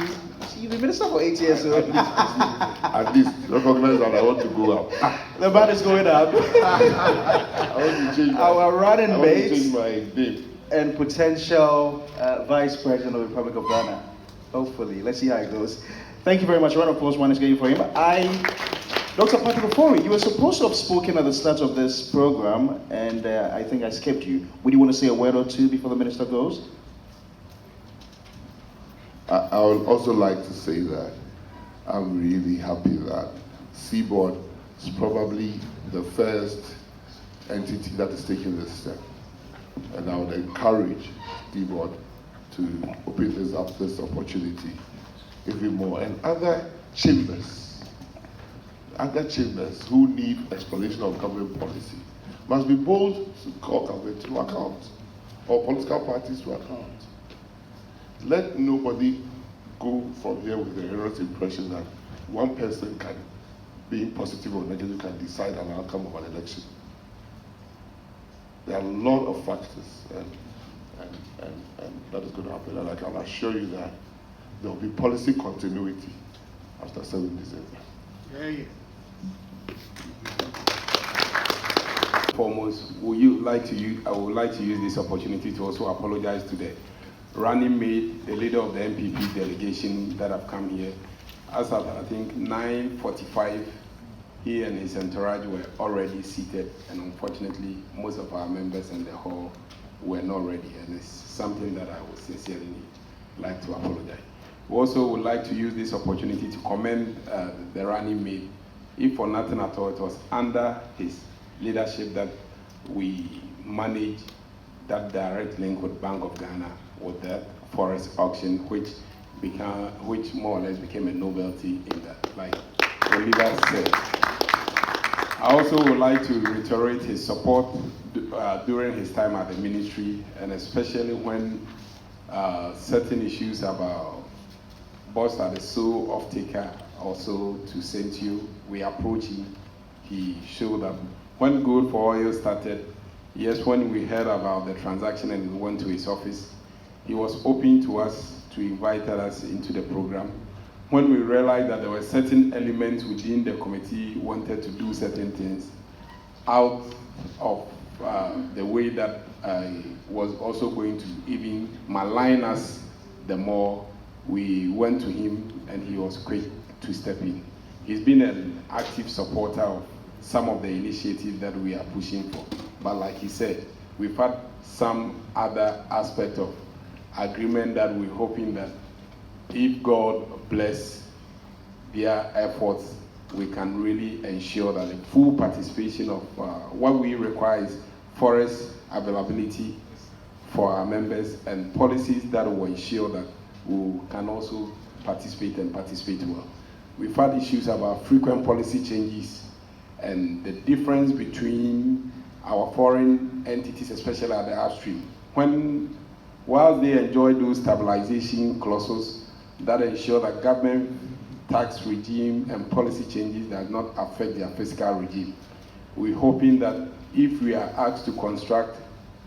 Speaker 1: you've been minister for 8 years. So
Speaker 2: At least recognize that I want to go up.
Speaker 1: The man is going up.
Speaker 2: I want to change
Speaker 1: our running mate
Speaker 2: change my name.
Speaker 1: And potential vice president of the Republic of Ghana. Hopefully, let's see how it goes. Thank you very much. Round of applause one is going for him. Dr. Patrick Ofori, you were supposed to have spoken at the start of this program, and I think I skipped you. Would you want to say a word or two before the minister goes?
Speaker 2: I would also like to say that I'm really happy that CBOD is probably the first entity that is taking this step. And I would encourage CBOD to open this opportunity even more. And other chambers who need explanation of government policy must be bold to call government to account, or political parties to account. Let nobody go from here with the erroneous impression that one person can, being positive or negative, can decide an outcome of an election. There are a lot of factors, and that is going to happen. And I can assure you that there will be policy continuity after 7 December.
Speaker 8: Yeah.
Speaker 5: Foremost, I would like to use this opportunity to also apologize to the running mate, the leader of the MPP delegation that have come here. As at, I think, 9:45, he and his entourage were already seated, and unfortunately, most of our members in the hall were not ready, and it's something that I would sincerely like to apologize. We also would like to use this opportunity to commend the running mate. If for nothing at all, it was under his leadership that we managed that direct link with Bank of Ghana with the forest auction, which more or less became a novelty in that, like the leader said. I also would like to reiterate his support during his time at the ministry, and especially when certain issues about Boss as the sole off-taker also to send you, we approach him. He showed up. When Gold for Oil started, yes, when we heard about the transaction and we went to his office, he was open to us to invite us into the program. When we realized that there were certain elements within the committee wanted to do certain things out of the way that I was also going to even malign us the more, we went to him and he was quick to step in. He's been an active supporter of some of the initiatives that we are pushing for. But like he said, we've had some other aspect of agreement that we're hoping that if God bless their efforts, we can really ensure that the full participation of what we require is forest availability for our members and policies that will ensure that we can also participate and participate well. We've had issues about frequent policy changes and the difference between our foreign entities, especially at the upstream. While they enjoy those stabilization clauses that ensure that government tax regime and policy changes does not affect their fiscal regime, we're hoping that if we are asked to construct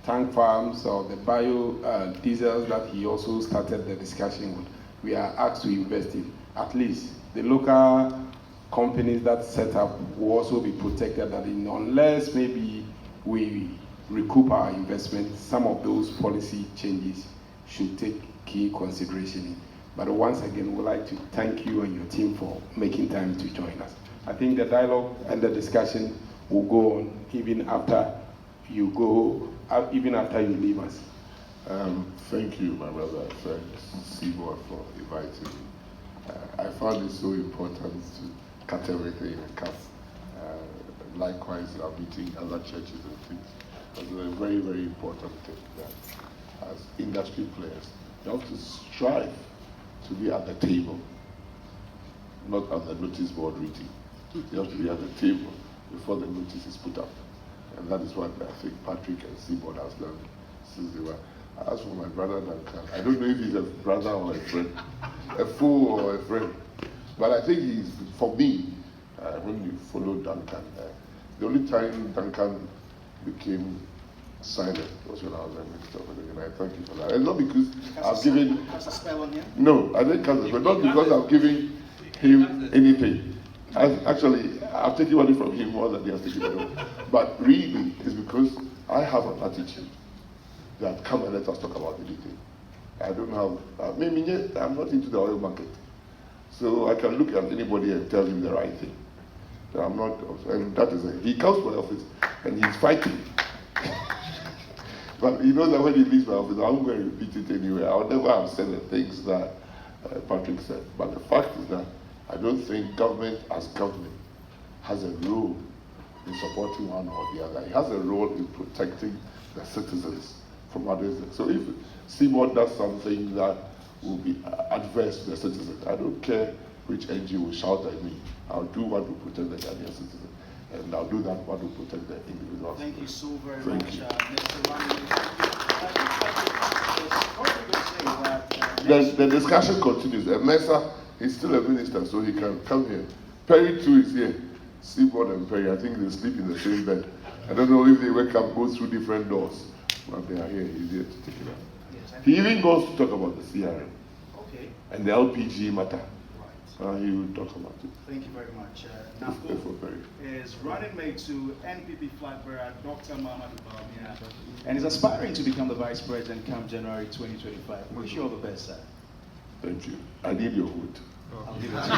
Speaker 5: tank farms or the biodiesels that he also started the discussion with, we are asked to invest in. At least the local companies that set up will also be protected, that unless maybe we recoup our investment, some of those policy changes should take key consideration in. But once again, we'd like to thank you and your team for making time to join us. I think the dialogue and the discussion will go on even after you leave us.
Speaker 2: Thank you, my brother, friend CBOD, for inviting me. I found it so important to cut everything and cut. Likewise, I'm meeting other churches and things. It's a very, very important thing that as industry players, you have to strive to be at the table, not at the notice board reading. You have to be at the table before the notice is put up. And that is what I think Patrick and CBOD has done since they were. As for my brother Duncan, I don't know if he's a brother or a friend, a fool or a friend. But I think he's, for me, when you follow Duncan, the only time Duncan became silent was when I was a minister of education. I thank you for that. And not because I've given.
Speaker 1: Cast a spell on him?
Speaker 2: No, I didn't cast a spell. Not because I've given him anything. I've taken money from him more than he has taken money. But really, it's because I have an attitude that come and let us talk about anything. I don't have, I'm not into the oil market. So I can look at anybody and tell him the right thing. I'm not, and that is it. He comes to my office and he's fighting. But he knows that when he leaves my office, I'm going to repeat it anyway. I'll never have said the things that Patrick said. But the fact is that I don't think government as government has a role in supporting one or the other. He has a role in protecting the citizens from others. So if CBOD does something that will be adverse to the citizens, I don't care which NGO will shout at me. I'll do what will protect the Ghanaian citizen, and I'll do that what will protect the individual.
Speaker 1: Thank you so very
Speaker 2: Thank
Speaker 1: much,
Speaker 2: you.
Speaker 1: Mr. Rani.
Speaker 2: The discussion continues. Mesa is still a minister, so he can come here. Perry too is here. CBOD and Perry, I think they sleep in the same bed. I don't know if they wake up, go through different doors. But they are here, he's here to take it up.
Speaker 1: Yes,
Speaker 2: He even goes to talk about the CRM
Speaker 1: okay.
Speaker 2: and the LPG matter.
Speaker 1: Right.
Speaker 2: He will talk about it.
Speaker 1: Thank you very much.
Speaker 2: For
Speaker 1: NAPO
Speaker 2: Perry.
Speaker 1: is running mate to NPP flag bearer Dr. Muhammad Bawumia, and is aspiring to become the Vice President come January 2025. Wish you all the best, sir.
Speaker 2: Thank you. I need your vote.
Speaker 1: I'll give it to you.